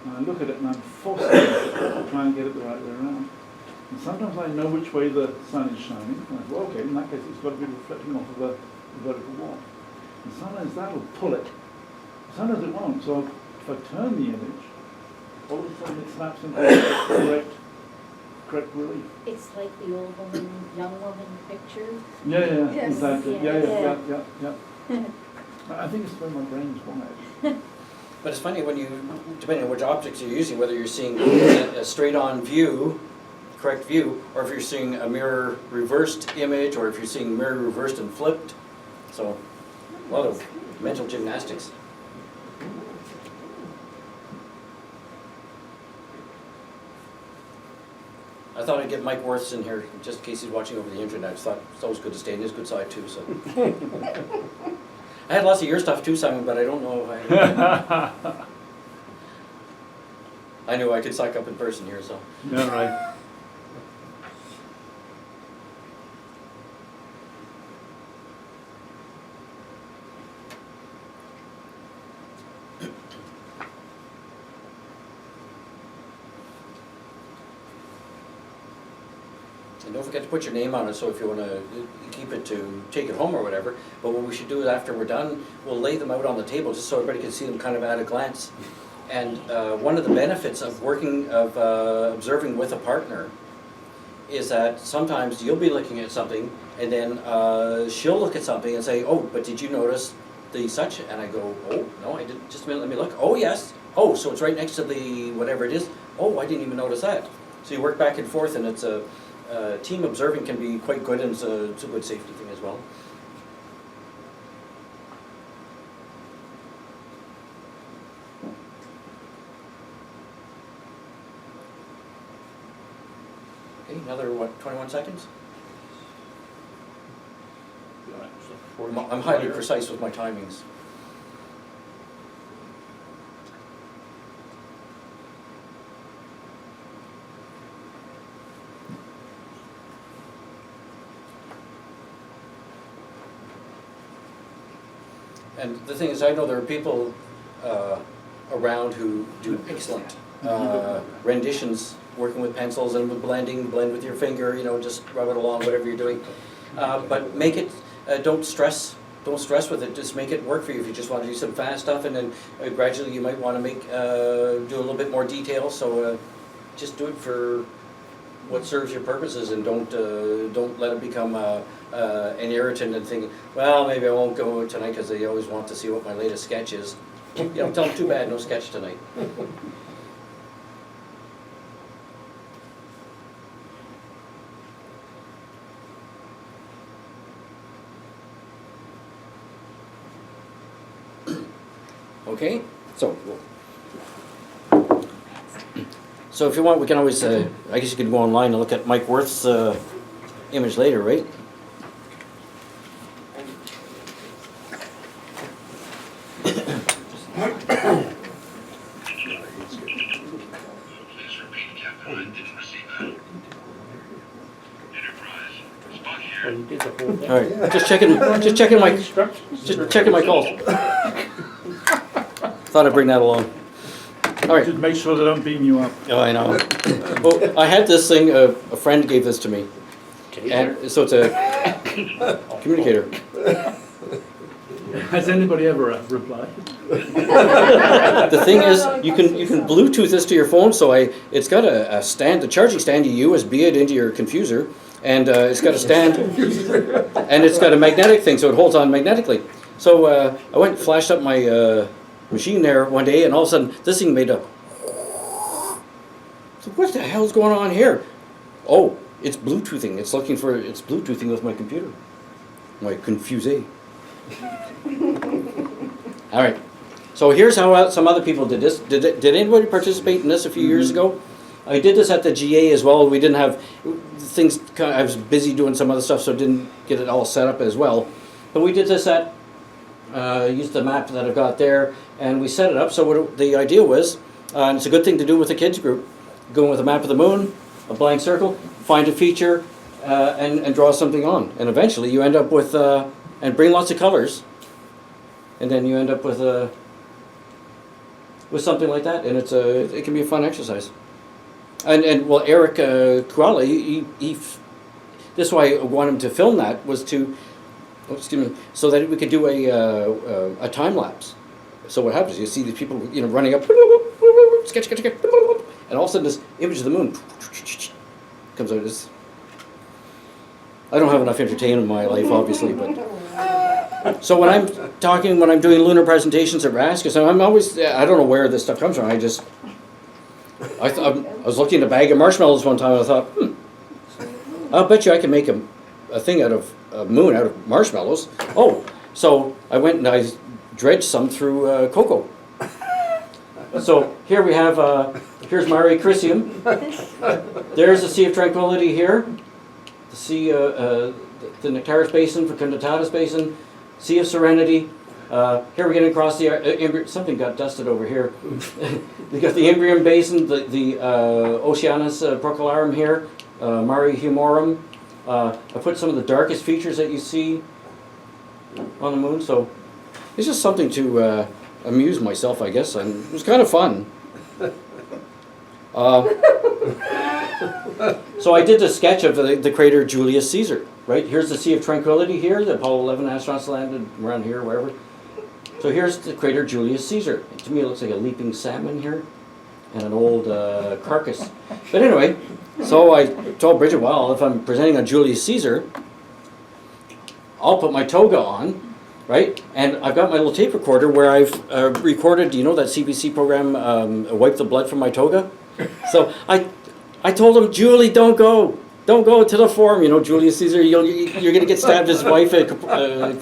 And I look at it and I'm forced to try and get it the right way around. And sometimes I know which way the sun is shining. And I go, okay, in that case it's got to be reflecting off of the vertical wall. And sometimes that'll pull it. Sometimes it won't. So if I turn the image, all of a sudden it snaps into the correct relief. It's like the old woman, young woman picture. Yeah, Yes. exactly. Yeah. Yeah. I think it's the way my brain is wired. But it's funny when depending on which objects you're using, whether you're seeing a straight-on view, correct view, or if you're seeing a mirror reversed image, or if you're seeing mirror reversed and flipped. So a lot of mental gymnastics. I thought I'd get Mike Worths in here just in case he's watching over the internet. I thought it's always good to stay in his good side too. So I had lots of your stuff too, Simon, but I don't know if I knew I could suck up in person here, so. Yeah, right. And don't forget to put your name on it, so if you want to keep it to take it home or whatever. But what we should do is after we're done, we'll lay them out on the table just so everybody can see them kind of at a glance. And one of the benefits of observing with a partner is that sometimes you'll be looking at something and then she'll look at something and say, oh, but did you notice the such? And I go, oh, no, I didn't. Just a minute, let me look. Oh, yes. Oh, so it's right next to the whatever it is. Oh, I didn't even notice that. So you work back and forth, and it's a team observing can be quite good, and it's a good safety thing as well. Okay, another, what, 21 seconds? I'm highly precise with my timings. And the thing is, I know there are people around who do excellent renditions, working with pencils and with blend with your finger, you know, just rub it along, whatever you're doing. But make it, don't stress with it, just make it work for you. If you just want to do some fast stuff, and then gradually you might want to make, do a little bit more detail, so just do it for what serves your purposes, and don't let it become an irritant and think, well, maybe I won't go tonight because they always want to see what my latest sketch is. You know, tell them too bad, no sketch tonight. Okay, so if you want, we can always, I guess you can go online and look at Mike Worth's image later, right? Well, you did the whole thing. All right, just checking my calls. Thought I'd bring that along. All right. Just make sure they don't beam you up. Oh, I know. Well, I had this thing, a friend gave this to me. And so it's a communicator. Has anybody ever replied? The thing is, you can Bluetooth this to your phone, so it's got a stand, the charging stand, you USB it into your confuser, and it's got a stand, and it's got a magnetic thing, so it holds on magnetically. So I went and flashed up my machine there one day, and all of a sudden, this thing made a... So what the hell's going on here? Oh, it's Bluetoothing. It's Bluetoothing with my computer. My Confuse. All right. So here's how some other people did this. Did anybody participate in this a few years ago? I did this at the GA as well. We didn't have things. I was busy doing some other stuff, so didn't get it all set up as well. But we did this at. Used the map that I've got there, and we set it up. So what the idea was, and it's a good thing to do with a kids group, going with a map of the moon, a blank circle, find a feature, and draw something on. And eventually you end up with, and bring lots of colors, and then you end up with something like that. And it can be a fun exercise. And well, Eric Kuala, this is why I wanted him to film that, was to, so that we could do a time lapse. So what happens? You see these people, running up, sketch, and all of a sudden this image of the moon comes out. I don't have enough entertainment in my life, obviously, but so when I'm doing lunar presentations at RASC, I'm always, I don't know where this stuff comes from. I was looking at a bag of marshmallows one time, and I thought, I'll bet you I can make a thing out of a moon out of marshmallows. Oh, so I went and I dredged some through cocoa. So here we have, here's Mare Crisium. There's the Sea of Tranquility here. The Sea, the Nectaris Basin, Fecunditatis Basin, Sea of Serenity. Here we're getting across the, something got dusted over here. We got the Imbrium Basin, the Oceanus Procularum here, Mare Humorum. I put some of the darkest features that you see on the moon, so it's just something to amuse myself, I guess, and it was kind of fun. So I did a sketch of the crater Julius Caesar, right? Here's the Sea of Tranquility here. The Apollo 11 astronauts landed around here, wherever. So here's the crater Julius Caesar. To me, it looks like a leaping salmon here and an old carcass. But anyway, so I told Bridget, well, if I'm presenting on Julius Caesar, I'll put my toga on, right? And I've got my little tape recorder where I've recorded, you know that CBC program, Wipe the Blood from My Toga? So I told him, Julie, don't go to the forum. You know, Julius Caesar, you're going to get stabbed, his wife at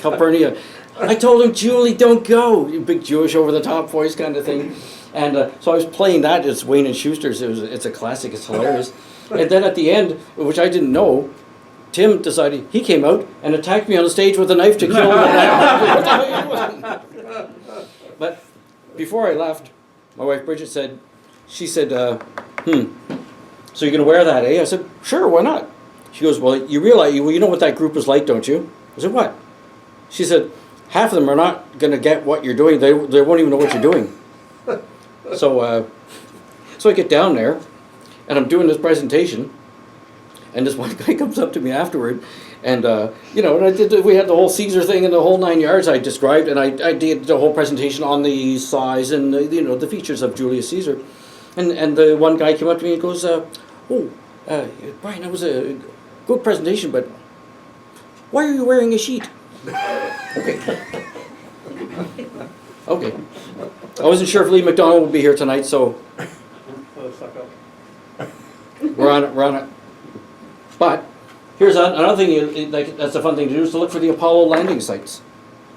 Calpurnia. I told him, Julie, don't go. Big Jewish over-the-top voice kind of thing. And so I was playing that. It's Wayne and Schuster's. It's a classic. It's hilarious. And then at the end, which I didn't know, Tim decided, he came out and attacked me on the stage with a knife to kill me. But before I left, my wife Bridget said, so you're going to wear that, eh? I said, sure, why not? She goes, well, you realize, you know what that group was like, don't you? I said, what? She said, half of them are not going to get what you're doing. They won't even know what you're doing. So I get down there, and I'm doing this presentation, and this one guy comes up to me afterward, and we had the whole Caesar thing and the whole 9 yards I described, and I did the whole presentation on the size and the features of Julius Caesar, and the one guy came up to me and goes, Brian, that was a good presentation, but why are you wearing a sheet? Okay. I wasn't sure if Lee McDonald would be here tonight, so we're on it. But here's another thing that's a fun thing to do, is to look for the Apollo landing sites.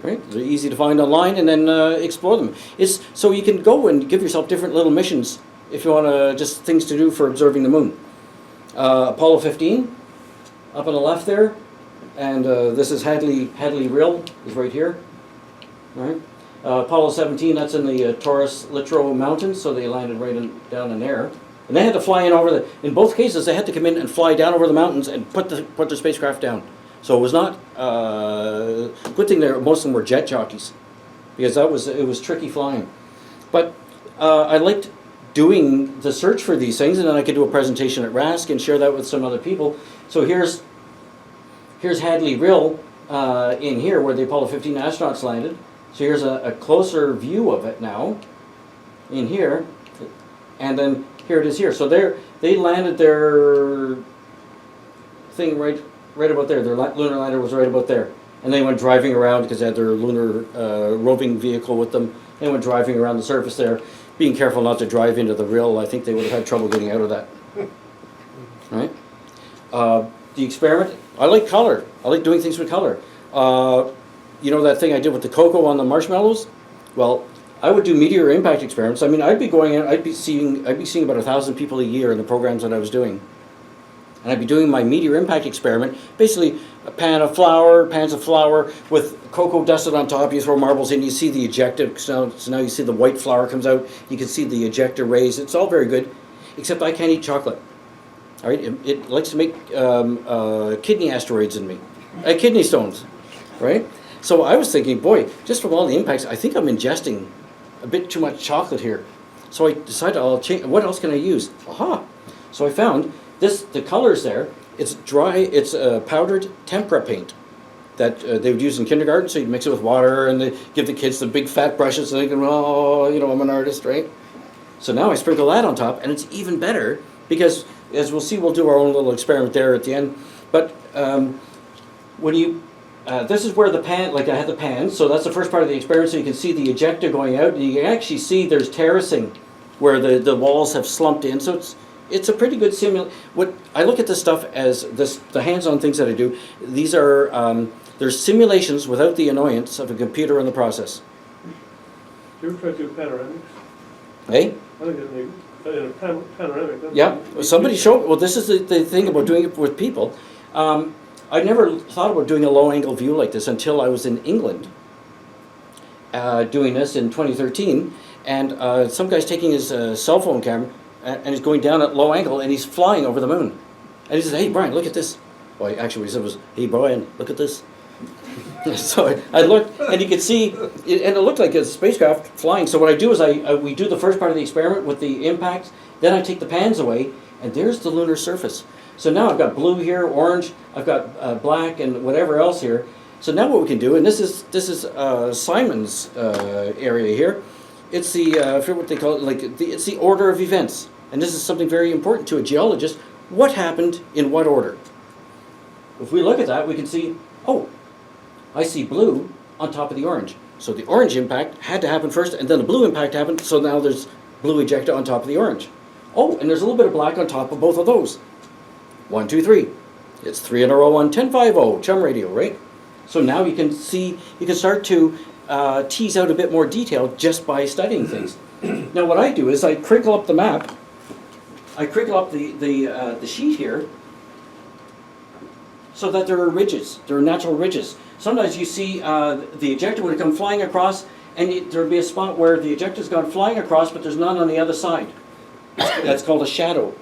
Right? They're easy to find online, and then explore them. It's so you can go and give yourself different little missions if you want to, just things to do for observing the moon. Apollo 15, up on the left there, and this is Hadley Rill, is right here. All right. Apollo 17, that's in the Taurus Littrow Mountains, so they landed down in there. And they had to fly in both cases, they had to come in and fly down over the mountains and put the spacecraft down. So it was not, good thing most of them were jet jockeys, because it was tricky flying. But I liked doing the search for these things, and then I could do a presentation at RASC and share that with some other people. So here's Hadley Rill in here, where the Apollo 15 astronauts landed. So here's a closer view of it now, in here, and then here it is here. So they landed their thing right about there. Their lunar lander was right about there. And they went driving around, because they had their lunar roving vehicle with them. They went driving around the surface there, being careful not to drive into the rill. I think they would have had trouble getting out of that. Right? The experiment, I like color. I like doing things with color. You know that thing I did with the cocoa on the marshmallows? Well, I would do meteor impact experiments. I mean, I'd be seeing about 1,000 people a year in the programs that I was doing. And I'd be doing my meteor impact experiment, basically pans of flour with cocoa dusted on top. You throw marbles in, you see the ejector. So now you see the white flour comes out. You can see the ejector rays. It's all very good, except I can't eat chocolate. All right, it likes to make kidney asteroids in me, kidney stones, right? So I was thinking, boy, just from all the impacts, I think I'm ingesting a bit too much chocolate here. So I decided I'll change. What else can I use? Aha! So I found the colors there. It's dry. It's powdered tempera paint that they would use in kindergarten. So you'd mix it with water, and they give the kids the big fat brushes, so they can, I'm an artist, right? So now I sprinkle that on top, and it's even better because, as we'll see, we'll do our own little experiment there at the end. But when you this is where the pan, like I had the pan, so that's the first part of the experiment, so you can see the ejector going out, and you can actually see there's terracing where the walls have slumped in, so it's a pretty good simulation. What I look at this stuff as the hands-on things that I do, these are, there's simulations without the annoyance of a computer in the process. Do you try to do panoramics? Hey? I think it's panoramic. Yeah, somebody showed, well, this is the thing about doing it with people. I never thought about doing a low-angle view like this until I was in England doing this in 2013, and some guy's taking his cell phone camera and he's going down at low angle, and he's flying over the moon. And he says, "Hey, Brian, look at this." Well, actually what he said was, "Hey, Brian, look at this." So I looked, and you could see, and it looked like a spacecraft flying. So what I do is we do the first part of the experiment with the impact, then I take the pans away, and there's the lunar surface. So now I've got blue here, orange, I've got black and whatever else here. So now what we can do, and this is Simon's area here. It's the I forget what they call it, it's the order of events, and this is something very important to a geologist. What happened in what order? If we look at that, we can see, oh, I see blue on top of the orange. So the orange impact had to happen first, and then the blue impact happened. So now there's blue ejecta on top of the orange. Oh, and there's a little bit of black on top of both of those. 1, 2, 3. It's 3 in a row on 10-5-0 chum radio, right? So now you can see, you can start to tease out a bit more detail just by studying things. Now what I do is I crinkle up the map. I crinkle up the sheet here so that there are ridges. There are natural ridges. Sometimes you see the ejecta would come flying across, and there would be a spot where the ejecta's gone flying across, but there's none on the other side. That's called a shadow.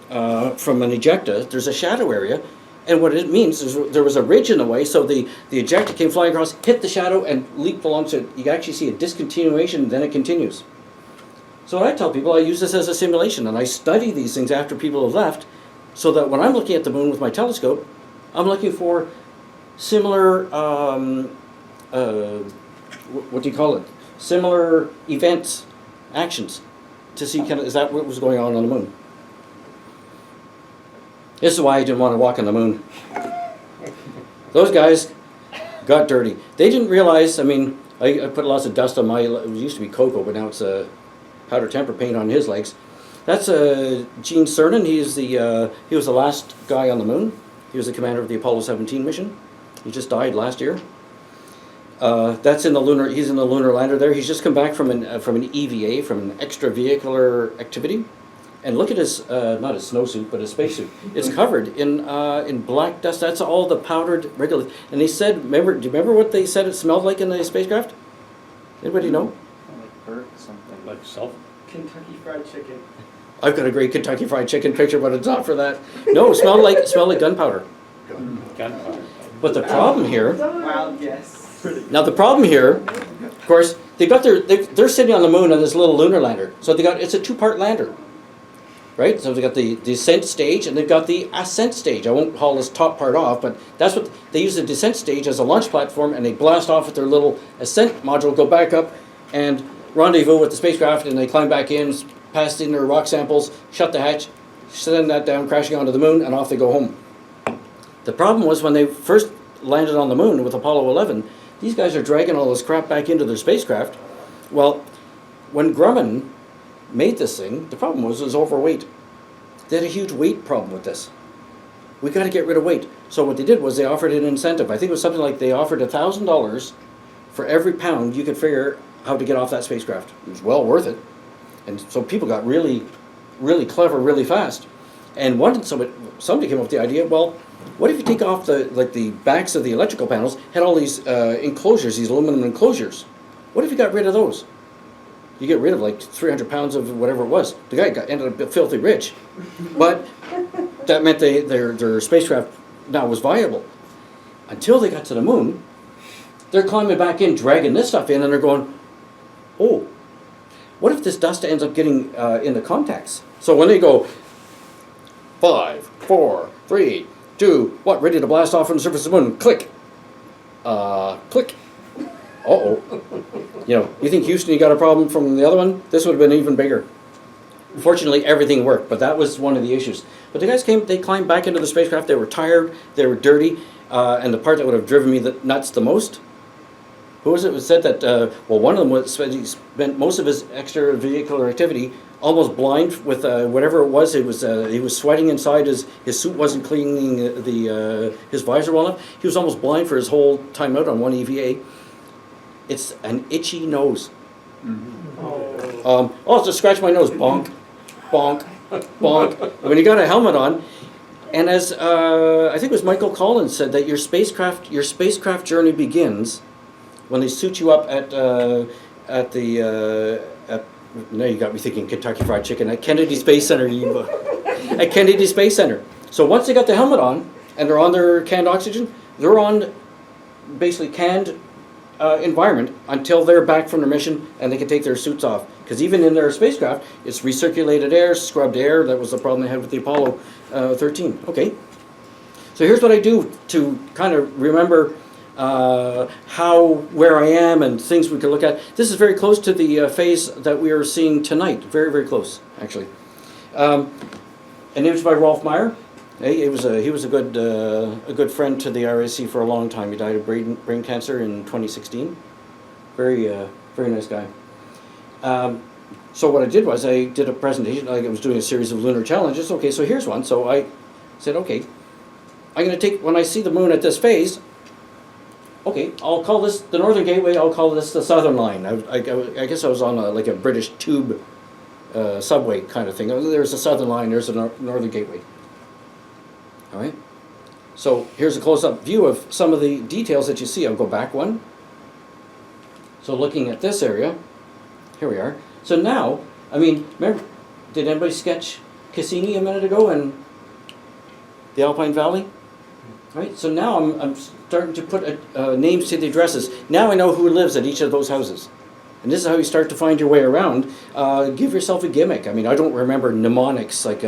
From an ejecta, there's a shadow area, and what it means is there was a ridge in the way, so the ejecta came flying across, hit the shadow, and leaped along, so you actually see a discontinuation, and then it continues. So what I tell people, I use this as a simulation, and I study these things after people have left, so that when I'm looking at the moon with my telescope, I'm looking for similar, what do you call it? Similar events, actions, to see is that what was going on the moon. This is why I didn't want to walk on the moon. Those guys got dirty. They didn't realize, I mean, I put lots of dust on it used to be cocoa, but now it's powder temper paint on his legs. That's Gene Cernan. He was the last guy on the moon. He was the commander of the Apollo 17 mission. He just died last year. That's in the lunar. He's in the lunar lander there. He's just come back from an EVA, from an extravehicular activity. And look at his, not his snowsuit, but his spacesuit. It's covered in black dust. That's all the powdered regolith. And they said, do you remember what they said it smelled like in the spacecraft? Anybody know? Like burnt something. Like self. Kentucky Fried Chicken. I've got a great Kentucky Fried Chicken picture, but it's not for that. No, it smelled like gunpowder. Gunpowder. But the problem here, Wild guess. now the problem here, of course, they're sitting on the moon on this little lunar lander. So it's a two-part lander. Right? So they've got the descent stage and they've got the ascent stage. I won't haul this top part off, but that's what they use the descent stage as a launch platform, and they blast off with their little ascent module, go back up and rendezvous with the spacecraft, and they climb back in, pass in their rock samples, shut the hatch, send that down, crashing onto the moon, and off they go home. The problem was when they first landed on the moon with Apollo 11, these guys are dragging all this crap back into their spacecraft. Well, when Grumman made this thing, the problem was it was overweight. They had a huge weight problem with this. We got to get rid of weight. So what they did was they offered an incentive. I think it was something like they offered $1,000 for every pound you could figure how to get off that spacecraft. It was well worth it. And so people got really, really clever really fast. And somebody came up with the idea, well, what if you take off the backs of the electrical panels, had all these enclosures, these aluminum enclosures. What if you got rid of those? You get rid of like 300 pounds of whatever it was. The guy ended up filthy rich. But that meant their spacecraft now was viable. Until they got to the moon, they're climbing back in, dragging this stuff in, and they're going, oh, what if this dust ends up getting in the contacts? So when they go 5, 4, 3, 2, 1, ready to blast off from the surface of the moon, click, click. Uh-oh. You think Houston, you got a problem from the other one? This would have been even bigger. Fortunately, everything worked, but that was one of the issues. But the guys they climbed back into the spacecraft, they were tired, they were dirty, and the part that would have driven me nuts the most, who was it? It was said that, one of them he spent most of his extravehicular activity almost blind with whatever it was. He was sweating inside, his suit wasn't cleaning his visor well enough. He was almost blind for his whole time out on one EVA. It's an itchy nose. Mm-hmm. I'll just scratch my nose. Bonk, bonk, bonk. When you got a helmet on, and as I think it was Michael Collins said, that your spacecraft journey begins when they suit you up at now you got me thinking Kentucky Fried Chicken at Kennedy Space Center. At Kennedy Space Center. So once they got the helmet on and they're on their canned oxygen, they're on basically canned environment until they're back from their mission and they can take their suits off. Because even in their spacecraft, it's recirculated air, scrubbed air. That was the problem they had with the Apollo 13. Okay. So here's what I do to kind of remember where I am and things we can look at. This is very close to the phase that we are seeing tonight. Very, very close, actually. An image by Rolf Meyer. He was a good friend to the RAC for a long time. He died of brain cancer in 2016. Very nice guy. So what I did was I did a presentation. I was doing a series of lunar challenges. Okay, so here's one. So I said, okay, I'm going to take, when I see the moon at this phase, okay, I'll call this the northern gateway. I'll call this the southern line. I guess I was on like a British tube subway kind of thing. There's a southern line. There's a northern gateway. All right. So here's a close-up view of some of the details that you see. I'll go back one. So looking at this area, here we are. So now, I mean, remember, did anybody sketch Cassini a minute ago and the Alpine Valley? Right. So now I'm starting to put names to the addresses. Now I know who lives at each of those houses. And this is how you start to find your way around. Give yourself a gimmick. I mean, I don't remember mnemonics like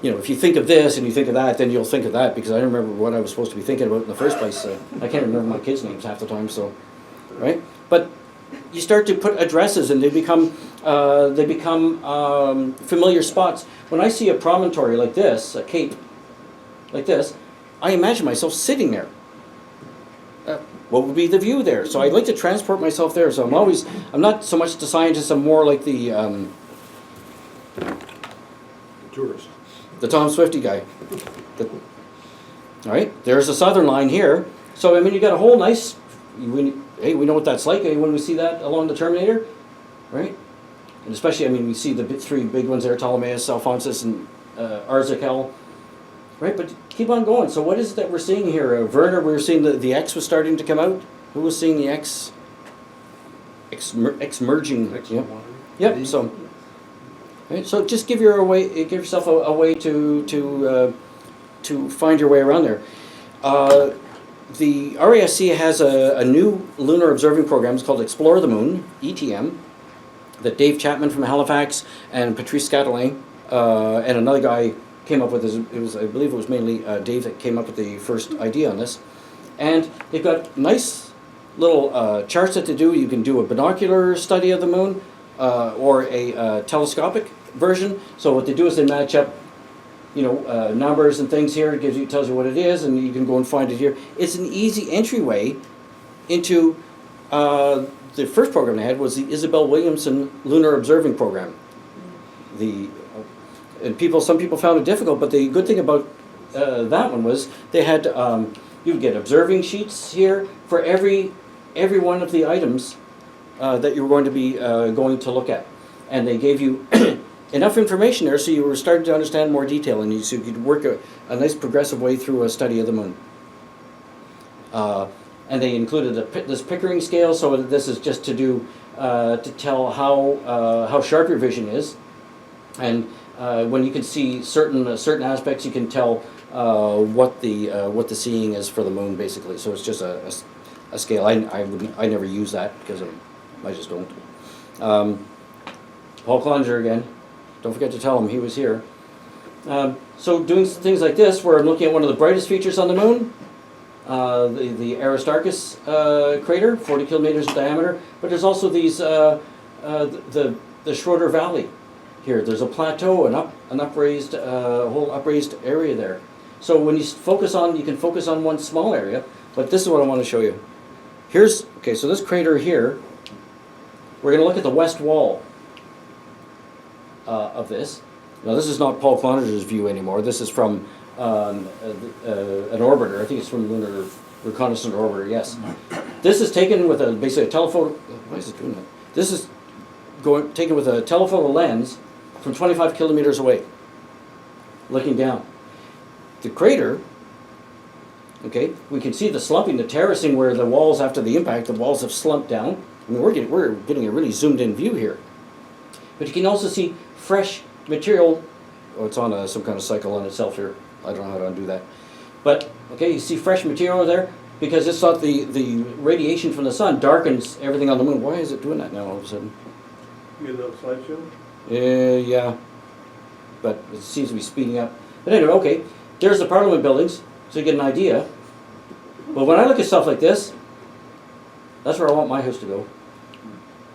you know, if you think of this and you think of that, then you'll think of that, because I don't remember what I was supposed to be thinking about in the first place. I can't remember my kids' names half the time, so, right? But you start to put addresses and they become familiar spots. When I see a promontory like this, a cape like this, I imagine myself sitting there. What would be the view there? So I'd like to transport myself there. So I'm not so much the scientist, I'm more like the Tourist. the Tom Swifty guy. All right, there's the southern line here. So, I mean, you got a whole nice, hey, we know what that's like when we see that along the Terminator, right? And especially, I mean, we see the three big ones there, Ptolemaeus, Alphonsus, and Arzakel, right? But keep on going. So what is it that we're seeing here? Werner, we were seeing the X was starting to come out. Who was seeing the X merging? Yep, so... Right, so just give yourself a way to find your way around there. The RASC has a new lunar observing program. It's called Explore the Moon, ETM, that Dave Chapman from Halifax and Patrice Scatelain and another guy came up with this. I believe it was mainly Dave that came up with the first idea on this. And they've got nice little charts that they do. You can do a binocular study of the moon or a telescopic version. So what they do is they match up, you know, numbers and things here. It tells you what it is, and you can go and find it here. It's an easy entryway into the first program they had was the Isabel Williamson Lunar Observing Program. Some people found it difficult, but the good thing about that one was they had you get observing sheets here for every one of the items that you were going to be going to look at, and they gave you enough information there so you were starting to understand more detail, and so you could work a nice progressive way through a study of the moon. And they included this Pickering scale, so this is just to do to tell how sharp your vision is, and when you can see certain aspects, you can tell what the seeing is for the moon, basically. So it's just a scale. I never use that because I just don't. Paul Cloninger again. Don't forget to tell him he was here. So doing things like this, where I'm looking at one of the brightest features on the moon, the Aristarchus crater, 40 kilometers in diameter. But there's also these the Schroeder Valley here. There's a plateau, an upraised, whole upraised area there. So when you can focus on one small area. But this is what I want to show you. So this crater here, we're going to look at the west wall of this. Now this is not Paul Cloninger's view anymore. This is from an orbiter. I think it's from Lunar Reconnaissance Orbiter, yes. This is taken with basically a telephoto. Why is it doing that? This is taken with a telephoto lens from 25 kilometers away, looking down. The crater, okay, we can see the slumping, the terracing where the walls, after the impact, the walls have slumped down. I mean, we're getting a really zoomed in view here. But you can also see fresh material. Oh, it's on some kind of cycle on itself here. I don't know how to undo that. But, okay, you see fresh material there. because it's thought the radiation from the sun darkens everything on the moon. Why is it doing that now all of a sudden? You get another slideshow? Yeah, but it seems to be speeding up. But anyway, okay, there's the Parliament buildings, so you get an idea. But when I look at stuff like this, that's where I want my house to go.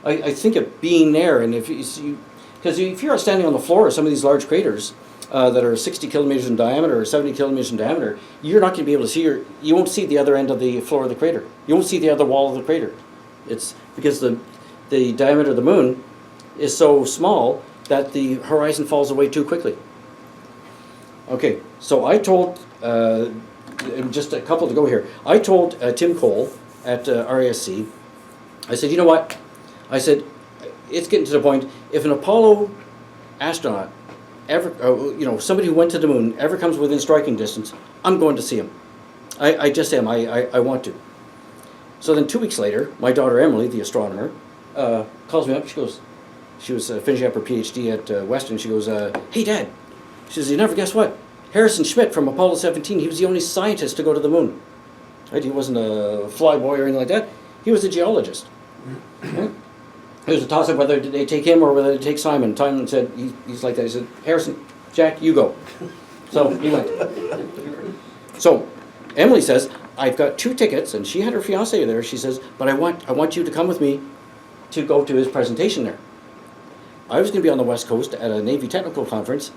I think of being there, and if you, because if you're standing on the floor of some of these large craters that are 60 kilometers in diameter or 70 kilometers in diameter, you're not going to be able to see you won't see the other end of the floor of the crater. You won't see the other wall of the crater. It's because the diameter of the moon is so small that the horizon falls away too quickly. Okay, so I told, just a couple to go here, I told Tim Cole at RASC, I said, you know what? I said, it's getting to the point, if an Apollo astronaut ever, somebody who went to the moon ever comes within striking distance, I'm going to see him. I just am, I want to. So then 2 weeks later, my daughter Emily, the astronomer, calls me up, she was finishing up her PhD at Western, she goes, hey Dad, she says, you never guess what? Harrison Schmitt from Apollo 17, he was the only scientist to go to the moon. Right? He wasn't a flyboy or anything like that, he was a geologist. Right? It was a toss-up whether they take him or whether they take Simon. Simon said, he's like that, he said, Harrison, Jack, you go. So he went. So Emily says, I've got 2 tickets, and she had her fiance there, she says, but I want you to come with me to go to his presentation there. I was going to be on the West Coast at a Navy technical conference,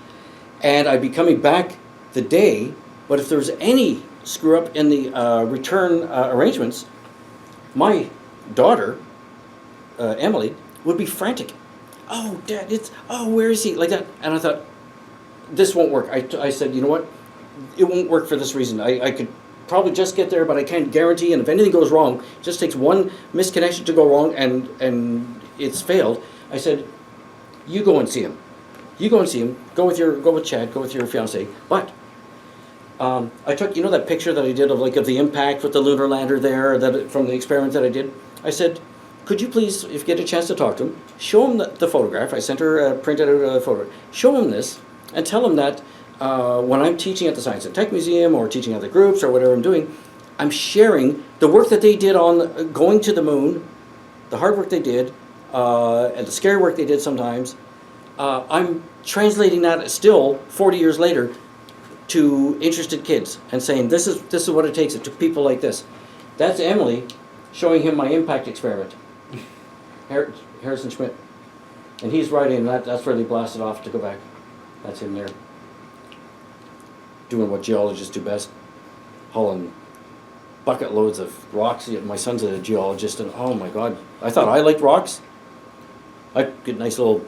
and I'd be coming back the day, but if there was any screw up in the return arrangements, my daughter, Emily, would be frantic. Oh, Dad, where is he? Like that. And I thought, this won't work. I said, you know what? It won't work for this reason. I could probably just get there, but I can't guarantee, and if anything goes wrong, it just takes one misconnection to go wrong, and it's failed. I said, you go and see him. You go and see him. Go with Chad. Go with your fiance. But I took, that picture that I did of the impact with the lunar lander there, from the experiment that I did. I said, could you please, if you get a chance to talk to him, show him the photograph. I sent her a printed out photo. Show him this and tell him that when I'm teaching at the Science and Tech Museum or teaching other groups or whatever I'm doing, I'm sharing the work that they did on going to the moon, the hard work they did, and the scary work they did sometimes. I'm translating that still 40 years later to interested kids and saying this is what it takes to people like this. That's Emily showing him my impact experiment. Harrison Schmitt. And he's writing that's where they blasted off to go back. That's him there. Doing what geologists do best. Hauling bucket loads of rocks. My son's a geologist, and oh my God, I thought I liked rocks. I get nice little,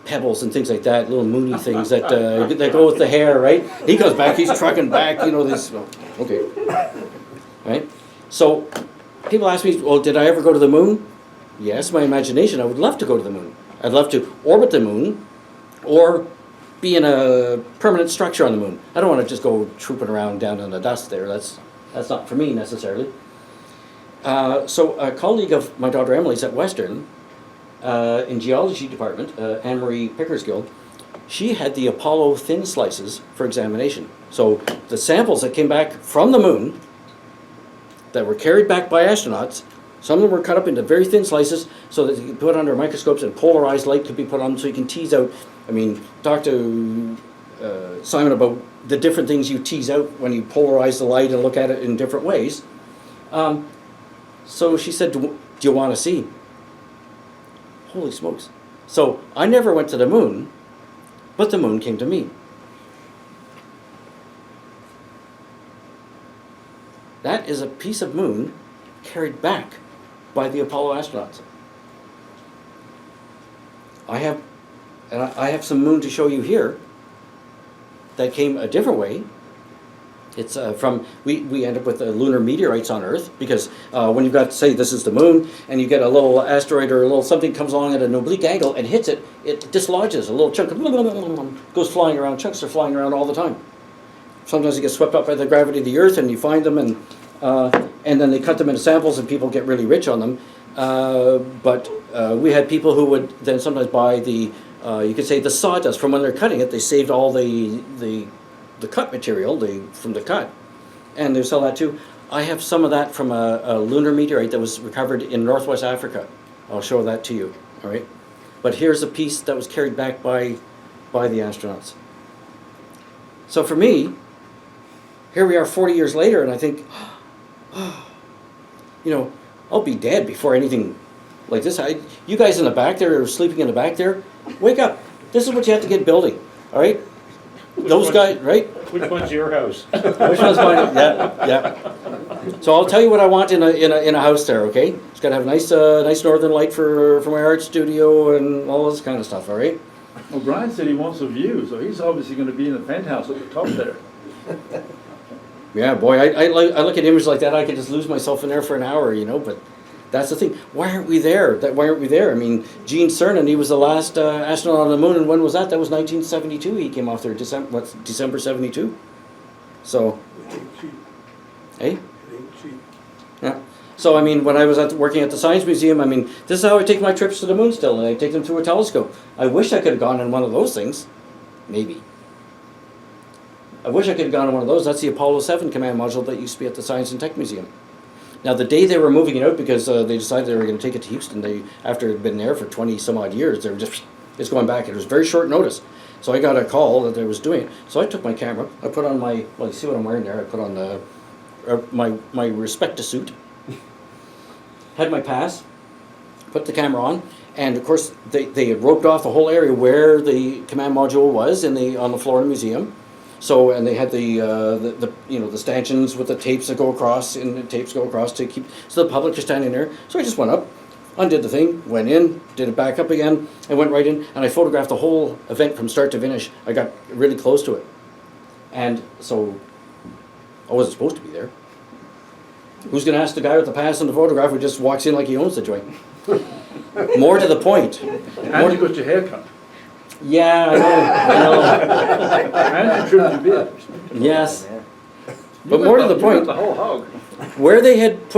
pebbles and things like that, little moony things that go with the hair, right? He comes back, he's trucking back, this. Okay, right? So people ask me, well, did I ever go to the moon? Yes, my imagination. I would love to go to the moon. I'd love to orbit the moon, or be in a permanent structure on the moon. I don't want to just go trooping around down in the dust there. That's not for me necessarily. So a colleague of my daughter Emily's at Western, in geology department, Anne-Marie Pickersgill, she had the Apollo thin slices for examination. So the samples that came back from the moon that were carried back by astronauts, some of them were cut up into very thin slices so that you could put under microscopes and polarized light could be put on so you can tease out. Talk to Simon about the different things you tease out when you polarize the light and look at it in different ways. So she said, do you want to see? Holy smokes. So I never went to the moon, but the moon came to me. That is a piece of moon carried back by the Apollo astronauts. I have some moon to show you here that came a different way. It's we end up with lunar meteorites on Earth because when you've got, say, this is the moon, and you get a little asteroid or a little something comes along at an oblique angle and hits it, it dislodges a little chunk, goes flying around. Chunks are flying around all the time. Sometimes they get swept up by the gravity of the Earth, and you find them, and then they cut them into samples, and people get really rich on them. But we had people who would then sometimes buy the, you could say, the sawdust from when they're cutting it. They saved all the cut material from the cut, and they sell that too. I have some of that from a lunar meteorite that was recovered in Northwest Africa. I'll show that to you, all right? But here's a piece that was carried back by the astronauts. So for me, here we are 40 years later, and I think, you know, I'll be dead before anything like this. You guys in the back there, or sleeping in the back there, wake up. This is what you have to get building, all right? Those guys, right? Which one's your house? Which one's mine? Yeah, yeah. So I'll tell you what I want in a house there, okay? It's got to have a nice northern light for my art studio and all this kind of stuff, all right? Well, Brian said he wants a view, so he's obviously going to be in a penthouse at the top there. Yeah, boy, I look at images like that, I could just lose myself in there for an hour, you know, but that's the thing. Why aren't we there? Why aren't we there? I mean, Gene Cernan, he was the last astronaut on the moon, and when was that? That was 1972 he came off there, December 72? So, It ain't cheap. hey? It ain't cheap. Yeah. So, I mean, when I was working at the Science Museum, I mean, this is how I take my trips to the moon still, and I take them through a telescope. I wish I could have gone in one of those things. Maybe. I wish I could have gone in one of those. That's the Apollo 7 command module that used to be at the Science and Tech Museum. Now, the day they were moving it out, because they decided they were going to take it to Houston, after it had been there for 20 some odd years, they were just, it's going back. It was very short notice. So I got a call that they was doing it. So I took my camera, I put on my, well, you see what I'm wearing there? I put on my Respecta suit, had my pass, put the camera on, and of course they had roped off the whole area where the command module was on the floor of the museum. So, and they had the you know, the stanchions with the tapes that go across, and the tapes go across to keep, so the public are standing there. So I just went up, undid the thing, went in, did it back up again, and went right in, and I photographed the whole event from start to finish. I got really close to it. And so, I wasn't supposed to be there. Who's going to ask the guy with the pass and the photograph who just walks in like he owns the joint? More to the point. And you got your hair cut. Yeah, I know. And you trimmed your beard. Yes. But more to the You point, got the whole hog. where they had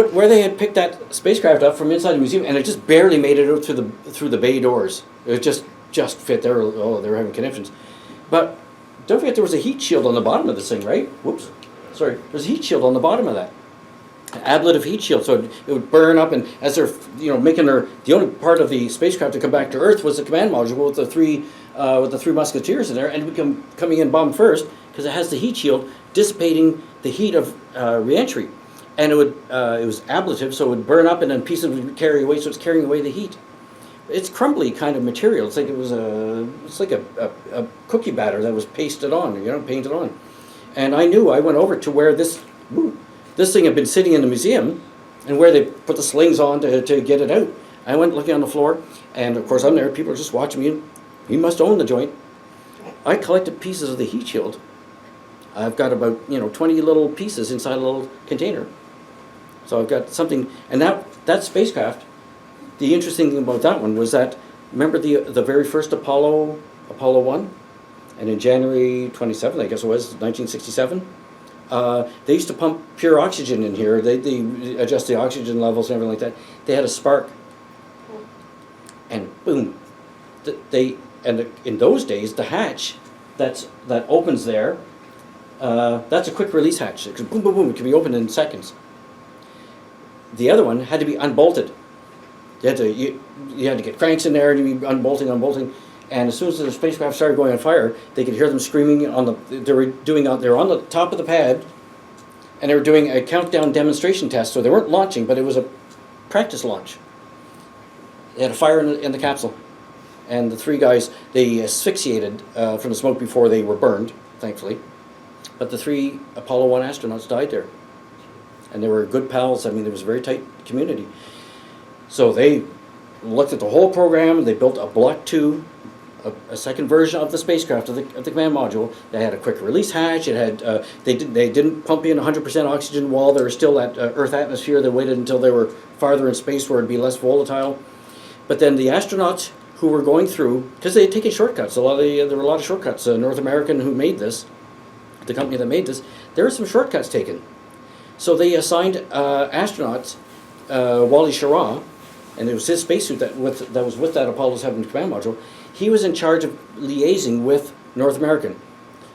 picked that spacecraft up from inside the museum, and it just barely made it out through the bay doors. It just fit there. Oh, they were having conniptions. But don't forget there was a heat shield on the bottom of this thing, right? Whoops. Sorry. There's a heat shield on the bottom of that. An ablative heat shield, so it would burn up, and as they're making the only part of the spacecraft to come back to Earth was the command module with the three musketeers in there, and it would coming in bomb first because it has the heat shield dissipating the heat of reentry, and it was ablative, so it would burn up and then pieces would carry away, so it's carrying away the heat. It's crumbly kind of material. It's like a cookie batter that was pasted on, painted on, and I went over to where this thing had been sitting in the museum, and where they put the slings on to get it out. I went looking on the floor, and of course I'm there, people are just watching me, and he must own the joint. I collected pieces of the heat shield. I've got about 20 little pieces inside a little container. So I've got something, and that spacecraft, the interesting thing about that one was that, remember the very first Apollo 1? And in January 27th, I guess it was, 1967, they used to pump pure oxygen in here. They adjust the oxygen levels and everything like that. They had a spark, and boom, in those days the hatch that opens there, that's a quick release hatch. It could boom, boom, boom. It can be opened in seconds. The other one had to be unbolted. You had to get cranks in there to be unbolting, and as soon as the spacecraft started going on fire, they could hear them screaming they were on the top of the pad, and they were doing a countdown demonstration test. So they weren't launching, but it was a practice launch. They had a fire in the capsule, and the three guys, they asphyxiated from the smoke before they were burned, thankfully. But the 3 Apollo 1 astronauts died there, and they were good pals. I mean, it was a very tight community. So they looked at the whole program. They built a Block 2, a second version of the spacecraft, of the command module. They had a quick release hatch. It had they didn't pump in 100% oxygen while they were still at Earth atmosphere. They waited until they were farther in space where it'd be less volatile. But then the astronauts who were going through, because they had taken shortcuts, there were a lot of shortcuts. North American who made this, the company that made this, there were some shortcuts taken. So they assigned astronauts, Wally Schirra, and it was his spacesuit that was with that Apollo 7 command module. He was in charge of liaising with North American.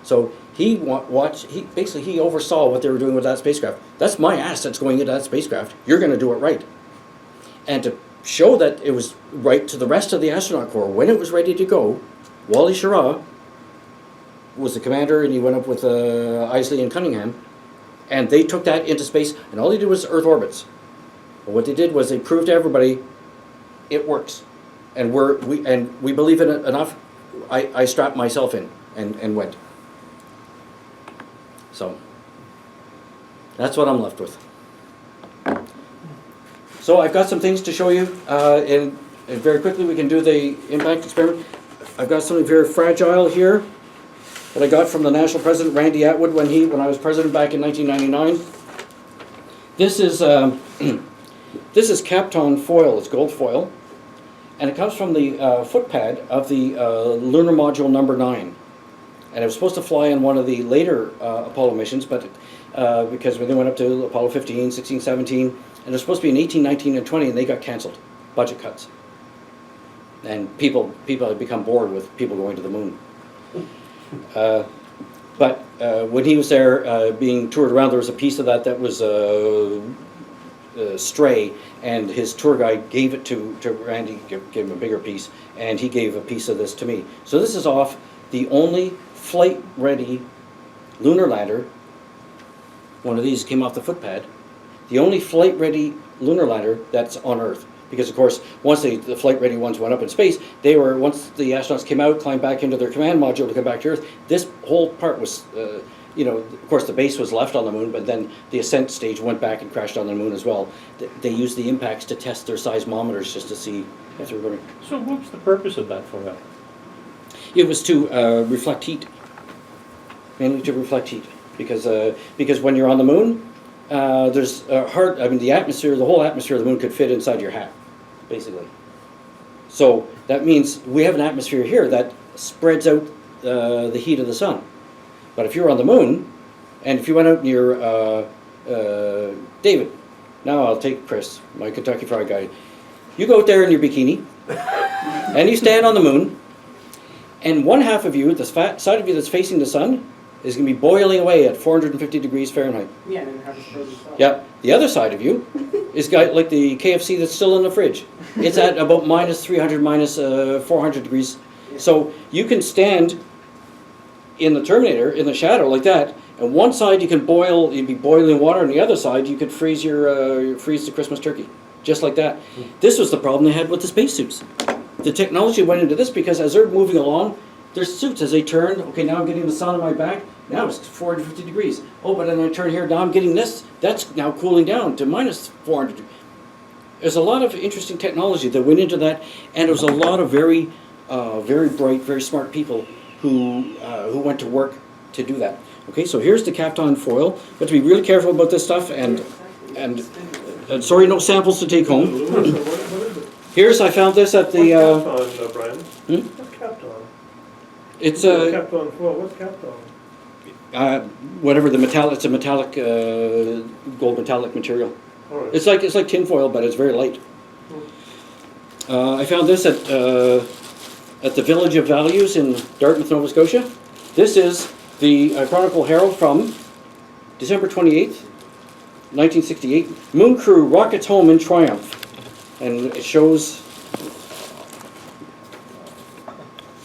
So he he oversaw what they were doing with that spacecraft. That's my assets going into that spacecraft. You're going to do it right. And to show that it was right to the rest of the astronaut corps, when it was ready to go, Wally Schirra was the commander, and he went up with Isley and Cunningham, and they took that into space, and all they did was Earth orbits. But what they did was they proved to everybody it works, and we believe in it enough. I strapped myself in and went. So that's what I'm left with. So I've got some things to show you, and very quickly we can do the impact experiment. I've got something very fragile here that I got from the national president, Randy Atwood, when I was president back in 1999. This is this is Kapton foil. It's gold foil, and it comes from the footpad of the lunar module number 9. And it was supposed to fly on one of the later Apollo missions, but because when they went up to Apollo 15, 16, 17, and it was supposed to be in 18, 19, and 20, and they got canceled, budget cuts. And people had become bored with people going to the moon. But when he was there being toured around, there was a piece of that was stray, and his tour guide gave it to Randy, gave him a bigger piece, and he gave a piece of this to me. So this is off the only flight-ready lunar lander. One of these came off the footpad. The only flight-ready lunar lander that's on Earth. Because of course, once the flight-ready ones went up in space, once the astronauts came out, climbed back into their command module to come back to Earth, this whole part was, of course the base was left on the moon, but then the ascent stage went back and crashed on the moon as well. They used the impacts to test their seismometers just to see if they were going. So what's the purpose of that foil? It was to reflect heat, mainly to reflect heat, because when you're on the moon, there's the atmosphere, the whole atmosphere of the moon could fit inside your hat, basically. So that means we have an atmosphere here that spreads out the heat of the sun. But if you're on the moon, and if you went out near David, now I'll take Chris, my Kentucky Fried Guy. You go out there in your bikini, and you stand on the moon, and one half of you, the side of you that's facing the sun, is going to be boiling away at 450 degrees Fahrenheit. Yeah, and have it frozen stuff. Yep. The other side of you is got like the KFC that's still in the fridge. It's at about minus 300, minus 400 degrees. So you can stand in the Terminator, in the shadow like that, and one side you can boil, you'd be boiling water, and the other side you could freeze freeze the Christmas turkey. Just like that. This was the problem they had with the spacesuits. The technology went into this because as they're moving along, their suits, as they turn, okay, now I'm getting the sun on my back, now it's 450 degrees. Oh, but then I turn here, now I'm getting this, that's now cooling down to minus 400 degrees. There's a lot of interesting technology that went into that, and there was a lot of very bright, very smart people who went to work to do that. Okay, so here's the Kapton foil. You have to be really careful about this stuff, and sorry, no samples to take home. What is it? Here's, I found this at the... What's Kapton, Brian? What's Kapton? It's Kapton foil. What's Kapton? whatever the metallic. It's a metallic, gold metallic material. All right. It's like tin foil, but it's very light. I found this at the Village of Values in Dartmouth, Nova Scotia. This is the Chronicle Herald from December 28th, 1968. Moon crew rockets home in triumph, and it shows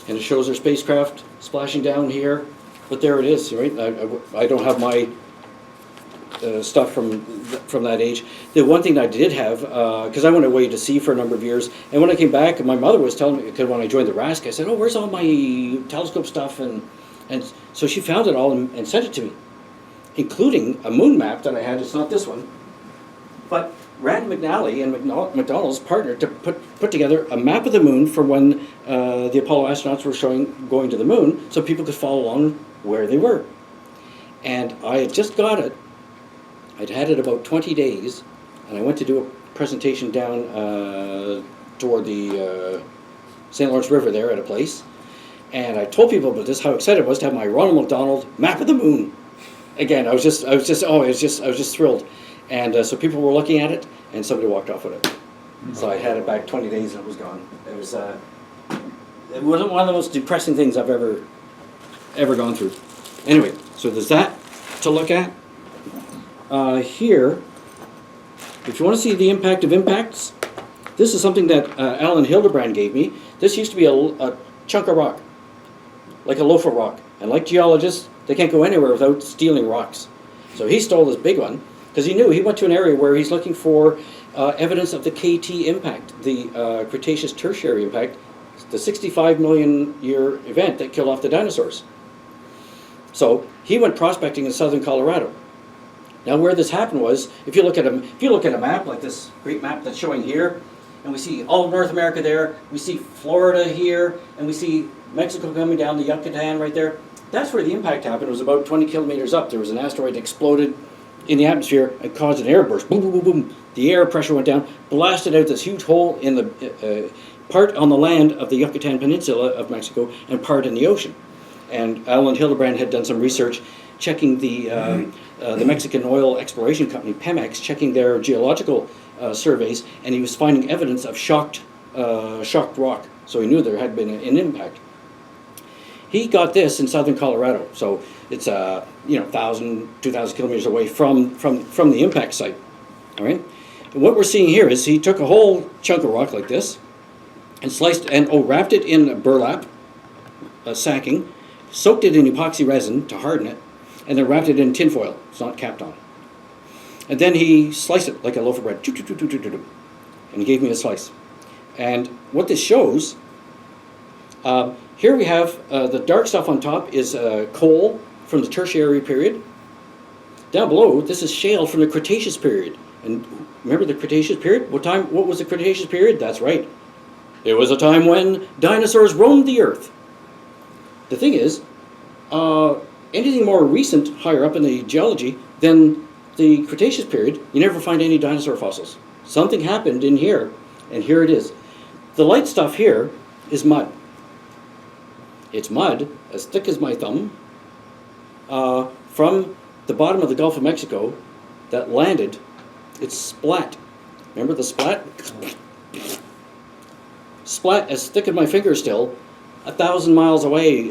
their spacecraft splashing down here. But there it is, right? I don't have my stuff from that age. The one thing I did have, because I went away to sea for a number of years, and when I came back, my mother was telling me, because when I joined the RASC, I said, "Oh, where's all my telescope stuff?" And so she found it all and sent it to me, including a moon map that I had. It's not this one, but Rand McNally and McDonald's partnered to put together a map of the moon for when the Apollo astronauts were going to the moon, so people could follow along where they were. And I had just got it. I'd had it about 20 days, and I went to do a presentation down toward the St. Lawrence River there at a place, and I told people about this, how excited I was to have my Ronald McDonald map of the moon. Again, I was just thrilled. And so people were looking at it, and somebody walked off with it. So I had it back 20 days, and it was gone. It wasn't one of the most depressing things I've ever gone through. Anyway, so there's that to look at. Here, if you want to see the impact of impacts, this is something that Alan Hildebrand gave me. This used to be a chunk of rock, like a loaf of rock. And like geologists, they can't go anywhere without stealing rocks. So he stole this big one, because he knew he went to an area where he's looking for evidence of the KT impact, the Cretaceous Tertiary impact, the 65 million year event that killed off the dinosaurs. So he went prospecting in southern Colorado. Now where this happened was, if you look at a map like this great map that's showing here, and we see all of North America there, we see Florida here, and we see Mexico coming down the Yucatan right there. That's where the impact happened. It was about 20 kilometers up. There was an asteroid that exploded in the atmosphere and caused an air burst. Boom, boom, boom, boom. The air pressure went down, blasted out this huge hole in the part on the land of the Yucatan Peninsula of Mexico and part in the ocean. And Alan Hildebrand had done some research checking the Mexican oil exploration company, Pemex, checking their geological surveys, and he was finding evidence of shocked rock. So he knew there had been an impact. He got this in southern Colorado, so it's 1,000, 2,000 kilometers away from the impact site. All right. And what we're seeing here is he took a whole chunk of rock like this, and sliced and wrapped it in burlap, sacking, soaked it in epoxy resin to harden it, and then wrapped it in tinfoil. It's not capped on. And then he sliced it like a loaf of bread, and he gave me a slice. And what this shows, here we have the dark stuff on top is coal from the Tertiary period. Down below, this is shale from the Cretaceous period. And remember the Cretaceous period? What was the Cretaceous period? That's right. It was a time when dinosaurs roamed the earth. The thing is, anything more recent, higher up in the geology, than the Cretaceous period, you never find any dinosaur fossils. Something happened in here, and here it is. The light stuff here is mud. It's mud as thick as my thumb from the bottom of the Gulf of Mexico that landed. It's splat. Remember the splat? Splat as thick as my finger still, 1,000 miles away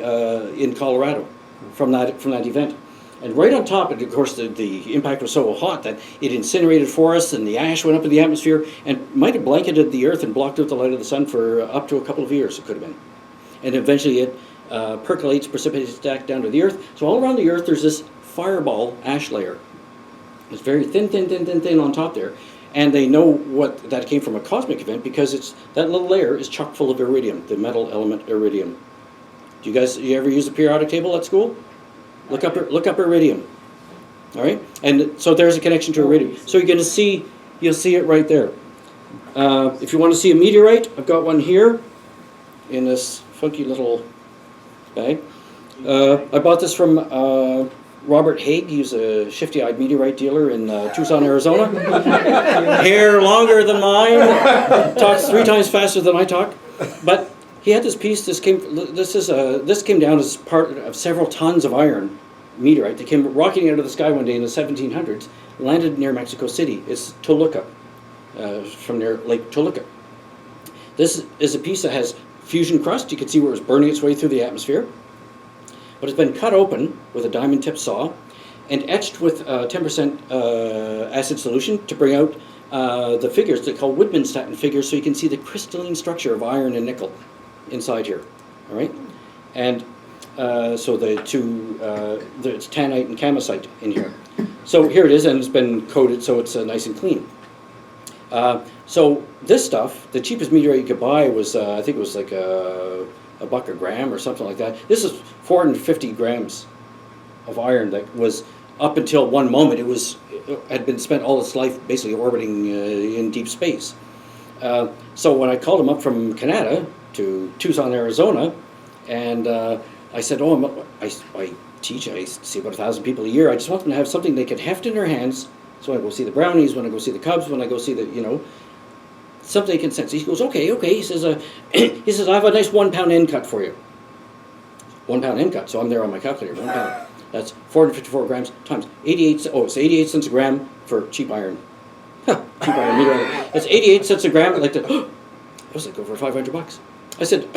in Colorado from that event. And right on top, and of course the impact was so hot that it incinerated forests and the ash went up in the atmosphere and might have blanketed the earth and blocked out the light of the sun for up to a couple of years, it could have been. And eventually it percolates, precipitates back down to the earth. So all around the earth there's this fireball ash layer. It's very thin, thin, thin, thin, thin on top there. And they know that came from a cosmic event because that little layer is chock full of iridium, the metal element iridium. You ever use the periodic table at school? Look up iridium. All right? And so there's a connection to iridium. So you'll see it right there. If you want to see a meteorite, I've got one here in this funky little bag. I bought this from Robert Haig. He's a shifty-eyed meteorite dealer in Tucson, Arizona. Hair longer than mine, talks 3 times faster than I talk. But he had this piece. This came down as part of several tons of iron meteorite that came rocketing out of the sky one day in the 1700s, landed near Mexico City. It's Toluca, from near Lake Toluca. This is a piece that has fusion crust. You can see where it's burning its way through the atmosphere. But it's been cut open with a diamond tip saw and etched with 10% acid solution to bring out the figures they call Woodmanstatin figures, so you can see the crystalline structure of iron and nickel inside here. All right, and so it's tannite and camosite in here. So here it is, and it's been coated so it's nice and clean. So this stuff, the cheapest meteorite you could buy was I think it was like $1 a gram or something like that. This is 450 grams of iron that was, up until one moment, it had been spent all its life basically orbiting in deep space. So when I called him up from Canada to Tucson, Arizona, and I said, I teach, I see about 1,000 people a year. I just want them to have something they can heft in their hands. So when I go see the brownies, when I go see the cubs, when I go see the, something they can sense. He goes, okay. He says, I have a nice 1 pound end cut for you. 1 pound end cut. So I'm there on my calculator. 1 pound. That's 454 grams times 88. It's 88 cents a gram for cheap iron. Cheap iron meteorite. That's 88 cents a gram. I was like, over $500. I said,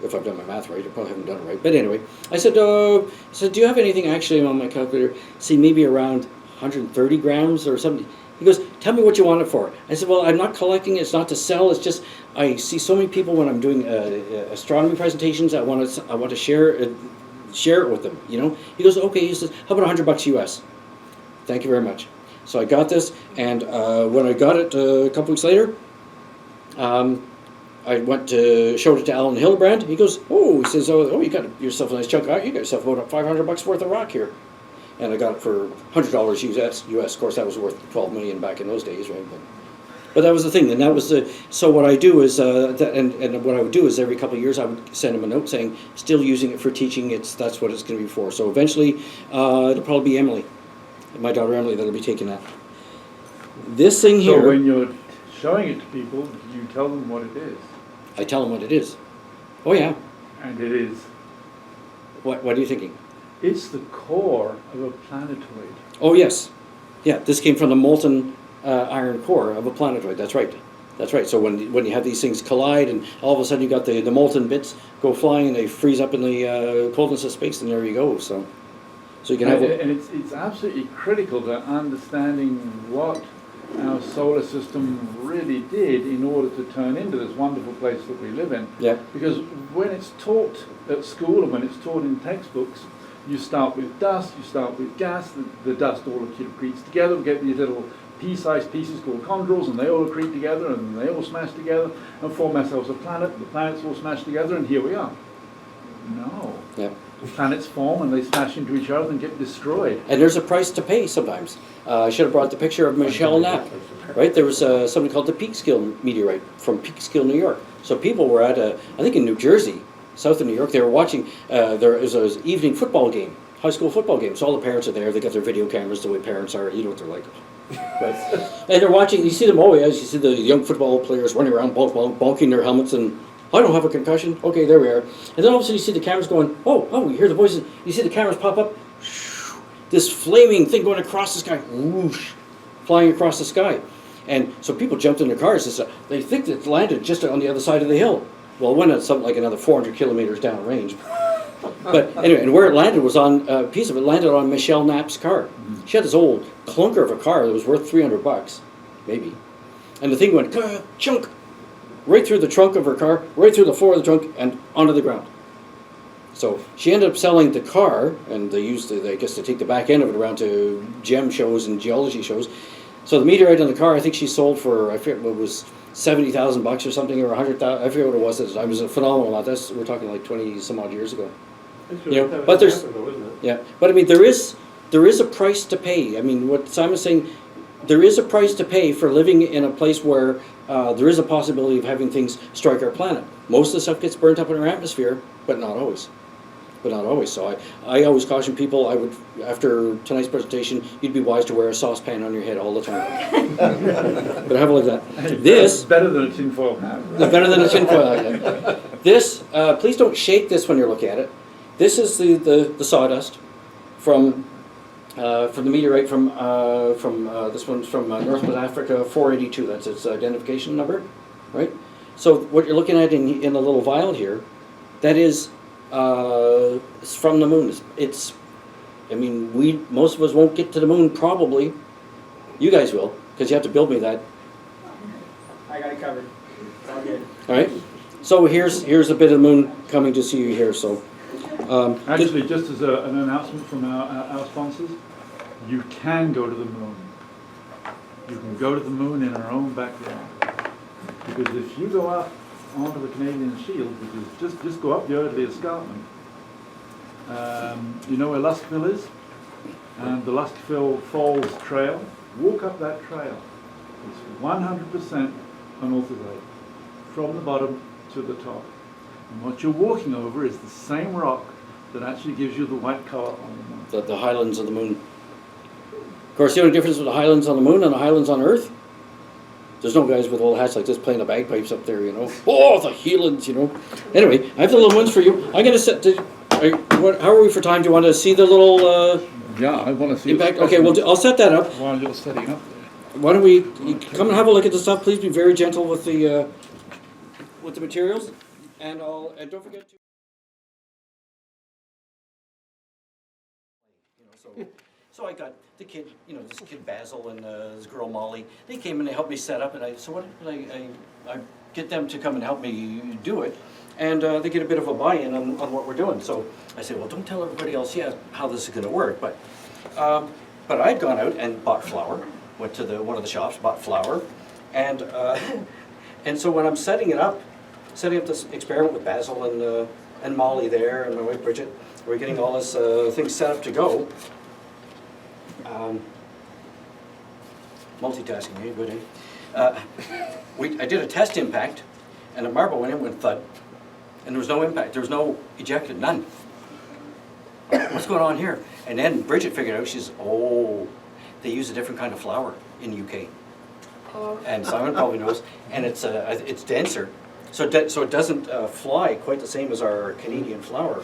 if I've done my math right. I probably haven't done it right. But anyway, I said, do you have anything actually on my calculator? See, maybe around 130 grams or something. He goes, tell me what you want it for. I said, well, I'm not collecting it. It's not to sell. It's just I see so many people when I'm doing astronomy presentations. I want to share it with them. You know. He goes, okay. He says, how about $100 US? Thank you very much. So I got this, and when I got it a couple weeks later, I went to showed it to Alan Hildebrand. He goes, oh, he says, oh, you got yourself a nice chunk. You got yourself about $500 worth of rock here. And I got it for $100 US. Of course, that was worth 12 million back in those days, right? But that was the thing, and that was the. So what I do is, and what I would do is every couple of years I would send him a note saying, still using it for teaching. That's what it's going to be for. So eventually, it'll probably be Emily, my daughter Emily, that'll be taking that. This thing here. So when you're showing it to people, you tell them what it is. I tell them what it is. Oh yeah. And it is. What are you thinking? It's the core of a planetoid. Oh yes, yeah. This came from the molten iron core of a planetoid. That's right. That's right. So when you have these things collide, and all of a sudden you got the molten bits go flying, and they freeze up in the coldness of space, and there you go. So you can have. And it's absolutely critical to understanding what our solar system really did in order to turn into this wonderful place that we live in. Yeah. Because when it's taught at school and when it's taught in textbooks, you start with dust, you start with gas, the dust all accretes together, we get these little pea-sized pieces called chondrules, and they all accrete together, and they all smash together, and form ourselves a planet, and the planets all smash together, and here we are. No. Yeah. The planets form, and they smash into each other and get destroyed. And there's a price to pay sometimes. I should have brought the picture of Michelle Knapp, right? There was something called the Peekskill meteorite from Peekskill, New York. So people were at I think in New Jersey, south of New York, they were watching, there was an evening football game, high school football game. So all the parents are there, they got their video cameras the way parents are, you know what they're like. Right? And they're watching, you see them always, you see the young football players running around, bonking their helmets, and I don't have a concussion. Okay, there we are. And then all of a sudden you see the cameras going, oh, you hear the voices, you see the cameras pop up, this flaming thing going across the sky, whoosh, flying across the sky. And so people jumped in their cars, and they think it landed just on the other side of the hill. Well, it went at something like another 400 kilometers downrange. But anyway, and where it landed was on, a piece of it landed on Michelle Knapp's car. She had this old clunker of a car that was worth $300, maybe. And the thing went, chunk, right through the trunk of her car, right through the floor of the trunk, and onto the ground. So she ended up selling the car, and they used, I guess, to take the back end of it around to gem shows and geology shows. So the meteorite on the car, I think she sold for, I forget what it was, $70,000 or something, or 100,000. I forget what it was at the time. It was a phenomenal amount. We're talking like 20 some odd years ago. You know, but there's, yeah, but I mean, there is a price to pay. I mean, what Simon's saying, there is a price to pay for living in a place where there is a possibility of having things strike our planet. Most of the stuff gets burnt up in our atmosphere, but not always. So I always caution people, after tonight's presentation, you'd be wise to wear a saucepan on your head all the time. But have a look at that. This better than a tinfoil hat. Better than a tinfoil hat. This, please don't shake this when you look at it. This is the sawdust from the meteorite from this one's from Northwest Africa 482. That's its identification number, right? So what you're looking at in a little vial here, that is. It's from the moon. I mean, most of us won't get to the moon probably. You guys will, because you have to build me that. I got it covered. It's all good. All right. So here's a bit of the moon coming to see you here. So actually, just as an announcement from our sponsors, you can go to the moon. You can go to the moon in our own backyard, because if you go up onto the Canadian Shield, which is just go up the Eardley Escarpment. You know where Luskville is? And the Luskville Falls Trail. Walk up that trail. It's 100% unauthorized, from the bottom to the top. And what you're walking over is the same rock that actually gives you the white color on the moon. The highlands of the moon. Of course, the only difference with the highlands on the moon and the highlands on Earth, there's no guys with old hats like this playing the bagpipes up there, you know. Oh, the Highlands, you know. Anyway, I have the little ones for you. I'm going to set. How are we for time? Do you want to see the little? Yeah, I want to see. Impact. Okay, well, I'll set that up. While you're setting up there. Why don't you come and have a look at the stuff? Please be very gentle with the materials. And don't forget to. So I got the kid, this kid Basil and this girl Molly. They came and they helped me set up, and I get them to come and help me do it, and they get a bit of a buy-in on what we're doing. So I said, well, don't tell everybody else yet how this is going to work, but I'd gone out and bought flour, went to one of the shops, bought flour, and and so when I'm setting up this experiment with Basil and Molly there, and my wife Bridget, we're getting all this things set up to go. Multitasking, eh? Good, eh? I did a test impact, and a marble went in, went thud, and there was no impact, there was no ejected, none. What's going on here? And then Bridget figured out, they use a different kind of flour in UK. And Simon probably knows, and it's denser, so it doesn't fly quite the same as our Canadian flour.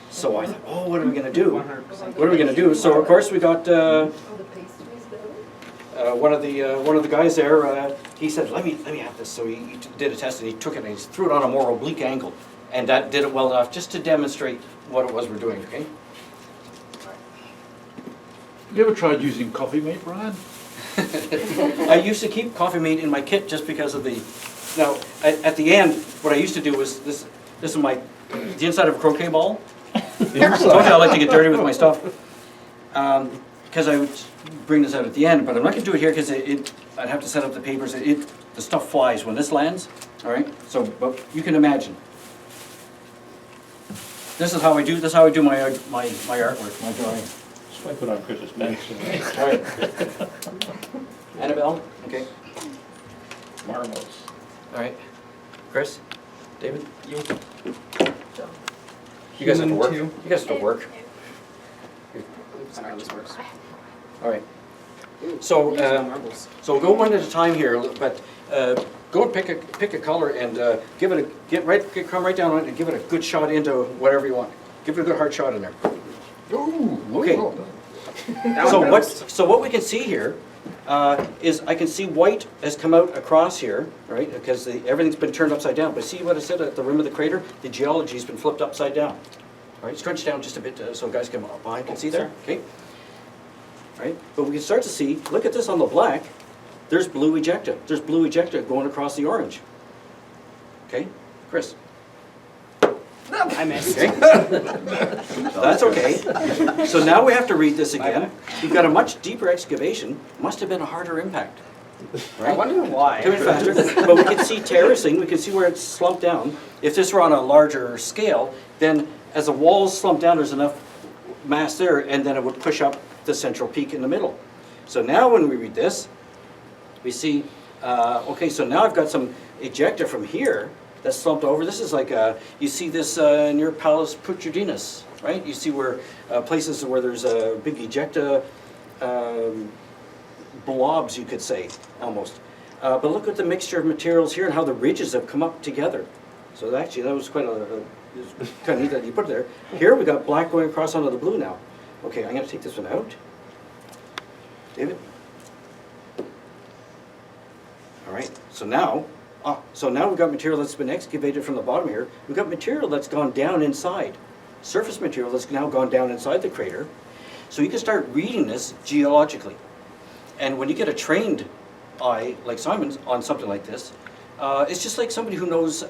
So I thought, what are we going to do? 100%. What are we going to do? So of course we got Oh, the pastries though? one of the guys there. He said, "Let me have this." So he did a test and he took it and he threw it on a more oblique angle, and that did it well enough just to demonstrate what it was we're doing. Okay. Have you ever tried using coffee mate, Brian? I used to keep coffee mate in my kit just because of the. Now at the end, what I used to do was this. This is the inside of a croquet ball. I like to get dirty with my stuff. Because I would bring this out at the end, but I'm not going to do it here because I'd have to set up the papers. The stuff flies when this lands. All right. So, but you can imagine. This is how I do. This is how I do my artwork, my drawing. That's why I put on Chris's pants. All right. Annabelle. Okay. Marbles. All right. Chris. David. You. You guys have to work. You guys have to work. All right. So go one at a time here, but go and pick a color and come right down on it and give it a good shot into whatever you want. Give it a good hard shot in there. Ooh, Okay. So what we can see here is I can see white has come out across here, right? Because everything's been turned upside down. But see what I said at the rim of the crater? The geology's been flipped upside down. All right, scrunch down just a bit so guys behind can see there. Okay. All right, but we can start to see. Look at this on the black. There's blue ejecta. There's blue ejecta going across the orange. Okay, Chris. I missed. Okay. That's okay. So now we have to read this again. You've got a much deeper excavation. Must have been a harder impact. I Right? wonder why. Too faster. But we can see terracing. We can see where it's slumped down. If this were on a larger scale, then as the walls slump down, there's enough mass there, and then it would push up the central peak in the middle. So now when we read this, we see, okay, so now I've got some ejecta from here that's slumped over. This is like, you see this near Palus Putridinus, right? You see where places where there's a big ejecta blobs, you could say, almost. But look at the mixture of materials here and how the ridges have come up together. So actually, that was quite kind of neat that you put it there. Here we got black going across onto the blue now. Okay, I'm going to take this one out. David? All right, so now we've got material that's been excavated from the bottom here. We've got material that's gone down inside. Surface material that's now gone down inside the crater. So you can start reading this geologically. And when you get a trained eye, like Simon's, on something like this, it's just like somebody who knows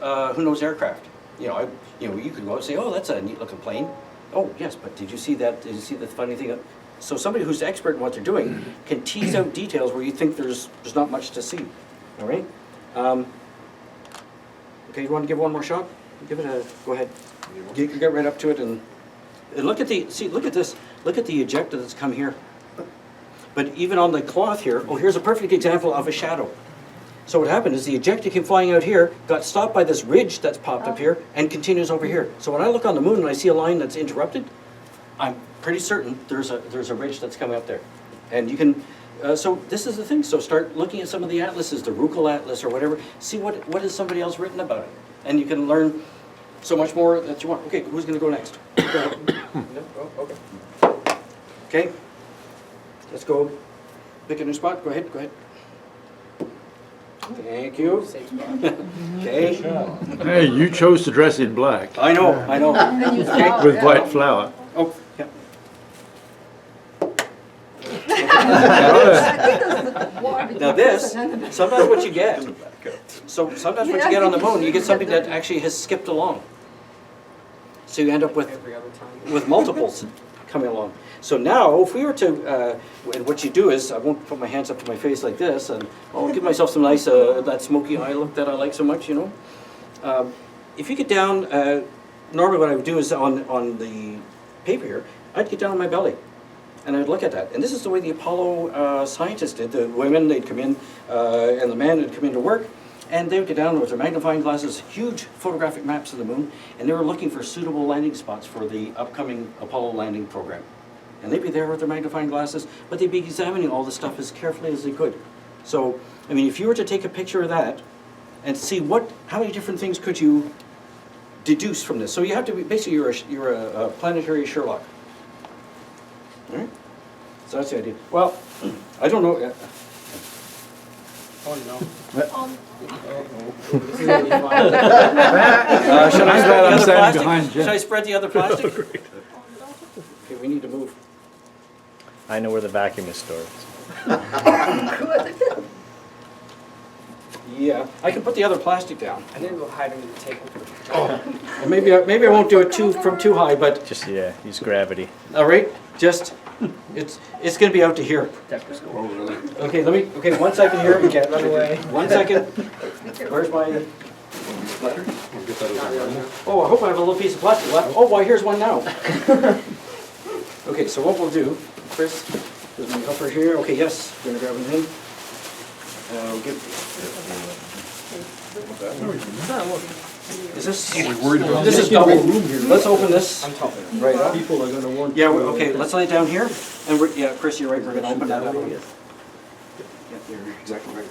aircraft. You could go out and say, oh, that's a neat looking plane. Oh, yes, but did you see that? Did you see the funny thing? So somebody who's expert in what they're doing can tease out details where you think there's not much to see. All right? Okay, you want to give one more shot? Give it a, go ahead. You can get right up to it and look at this. Look at the ejecta that's come here. But even on the cloth here, here's a perfect example of a shadow. So what happened is the ejecta came flying out here, got stopped by this ridge that's popped up here, and continues over here. So when I look on the moon and I see a line that's interrupted, I'm pretty certain there's a ridge that's coming up there. And you can, so this is the thing. So start looking at some of the atlases, the Rukal Atlas or whatever. See what has somebody else written about it, and you can learn so much more that you want. Okay, who's going to go next? Go ahead. Okay. Okay. Let's go. Pick a new spot. Go ahead. Go ahead. Thank you. Okay. Hey, you chose to dress in black I know, I know. And use Okay. flour. with white flour. Oh, yeah. Now this, sometimes what you get, so sometimes what you get on the moon, you get something that actually has skipped along. So you end up with Every other time. multiples coming along. So now, if we were to, and what you do is, I won't put my hands up to my face like this, and I'll give myself some nice, that smoky eye look that I like so much, you know. If you get down, normally what I would do is on the paper here, I'd get down on my belly, and I'd look at that. And this is the way the Apollo scientists did. The women, they'd come in, and the men would come in to work, and they would get down with their magnifying glasses, huge photographic maps of the moon, and they were looking for suitable landing spots for the upcoming Apollo landing program. And they'd be there with their magnifying glasses, but they'd be examining all the stuff as carefully as they could. So, I mean, if you were to take a picture of that and see how many different things could you deduce from this? So you have to be, basically you're a planetary Sherlock. All right? So that's the idea. Well, I don't know. Oh, no. Should I I'm spread glad the I'm other standing plastic? behind Jen. Should I spread the other plastic? Okay, we need to move. I know where the vacuum is stored. Yeah, I can put the other plastic down. I didn't go hide under the table. And maybe I won't do it from too high, but Just, yeah, use gravity. all right, just it's gonna be out to here. Oh, really? Okay, okay, 1 second here. Okay, run away. 1 second. Where's my letter? We'll get that over. Oh, I hope I have a little piece of plastic left. Oh, why, here's one now. Okay, so what we'll do, Chris, is my helper here. Okay, yes, we're gonna grab him in. We'll give. Is this? worried about This is double. Let's open this. I'm tough. Right up. People are gonna want. Yeah, okay, let's lay it down here. And yeah, Chris, you're right, we're gonna open that up. Yeah, you're exactly right.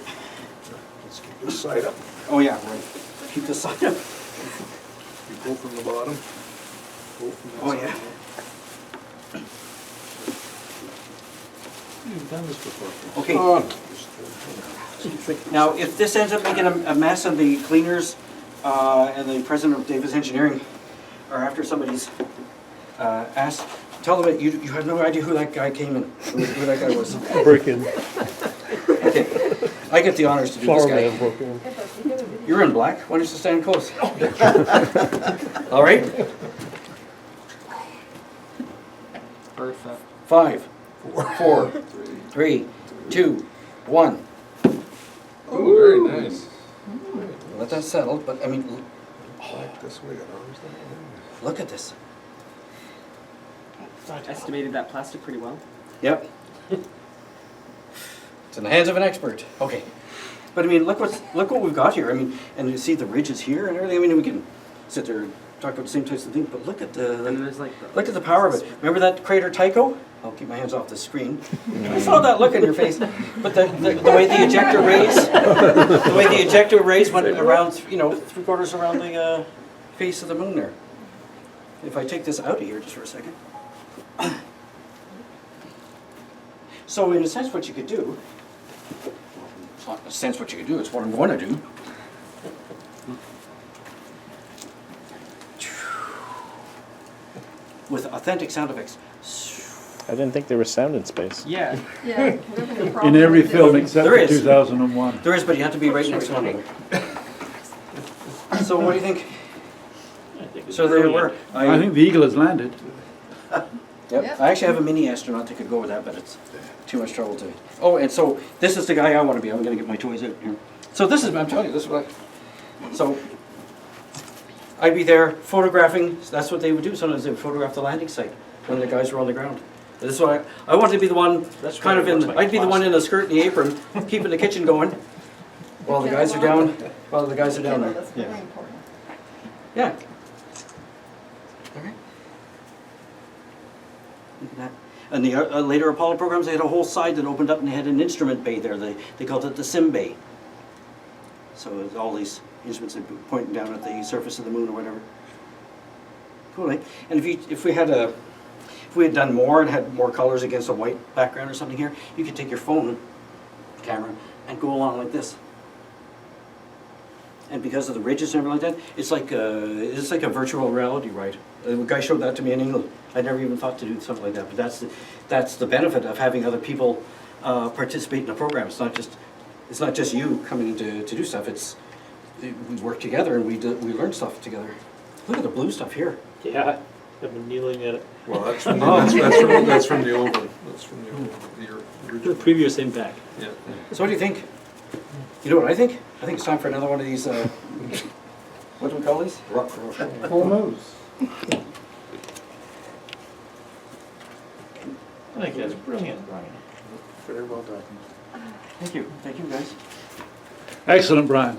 Let's keep this side up. Oh, yeah, right. Keep this side up. You pull from the bottom. Pull from that Oh, side. yeah. You've done this before. Okay. Oh, Now, if this ends up making a mess and the cleaners and the president of Davis Engineering are after somebody's asked, tell them that you had no idea who that guy came in, who that guy was. Break in, Okay, I get the honors to do this flower man guy. broke in. You're in black, why don't you stand close? All right? Perfect. 5, 4, 3, 2, 1. Oh, very nice. Let that settle, but I mean, Like this way, got arms down. look at this. Estimated that plastic pretty well. Yep. It's in the hands of an expert. Okay. But I mean, look what we've got here. I mean, and you see the ridges here and everything. I mean, we can sit there and talk about the same types of things, but look at And there's like look at the power of it. Remember that crater Tycho? I'll keep my hands off the screen. I saw that look in your face. But the way the ejector rays went around, you know, 3/4 around the face of the moon there. If I take this out of here just for a second. So in a sense what you could do, it's not in a sense what you could do, it's what I'm going to do. With authentic sound effects. I didn't think there was sound in space. yeah. Yeah. In every film except There for is. 2001. There is, but you have to be right next to one another. So what do you think? So there were. I think the eagle has landed. Yep. I actually have a mini astronaut that could go with that, but it's too much trouble to. Oh, and so this is the guy I want to be. I'm going to get my toys out here. So this is, I'm telling you, this is what. So I'd be there photographing. That's what they would do. Sometimes they would photograph the landing site when the guys were on the ground. This is why I wanted to be the one. That's kind of right, in. I'd be the one in the skirt and the apron, keeping the kitchen going, while the guys are down. While the guys are down there. That's very important. Yeah. Okay. Look at that. And the later Apollo programs, they had a whole side that opened up and they had an instrument bay there. They called it the Sim Bay. So it was all these instruments that were pointing down at the surface of the moon or whatever. Cool, eh? And if we had done more and had more colors against a white background or something here, you could take your phone camera and go along like this. and because of the ridges and everything like that, it's like a virtual reality ride. The guy showed that to me in England. I never even thought to do something like that, but that's the benefit of having other people participate in the program. It's not just you coming in to do stuff. We work together and we learn stuff together. Look at the blue stuff here. Yeah, I've been kneeling at it. Well, that's from the old one. That's from the old one, the The original. previous impact. Yeah. So what do you think? You know what I think? I think it's time for another one of these, what do we call these? Full moves. I think that's brilliant, Brian. Very well done. Thank you guys. Excellent, Brian.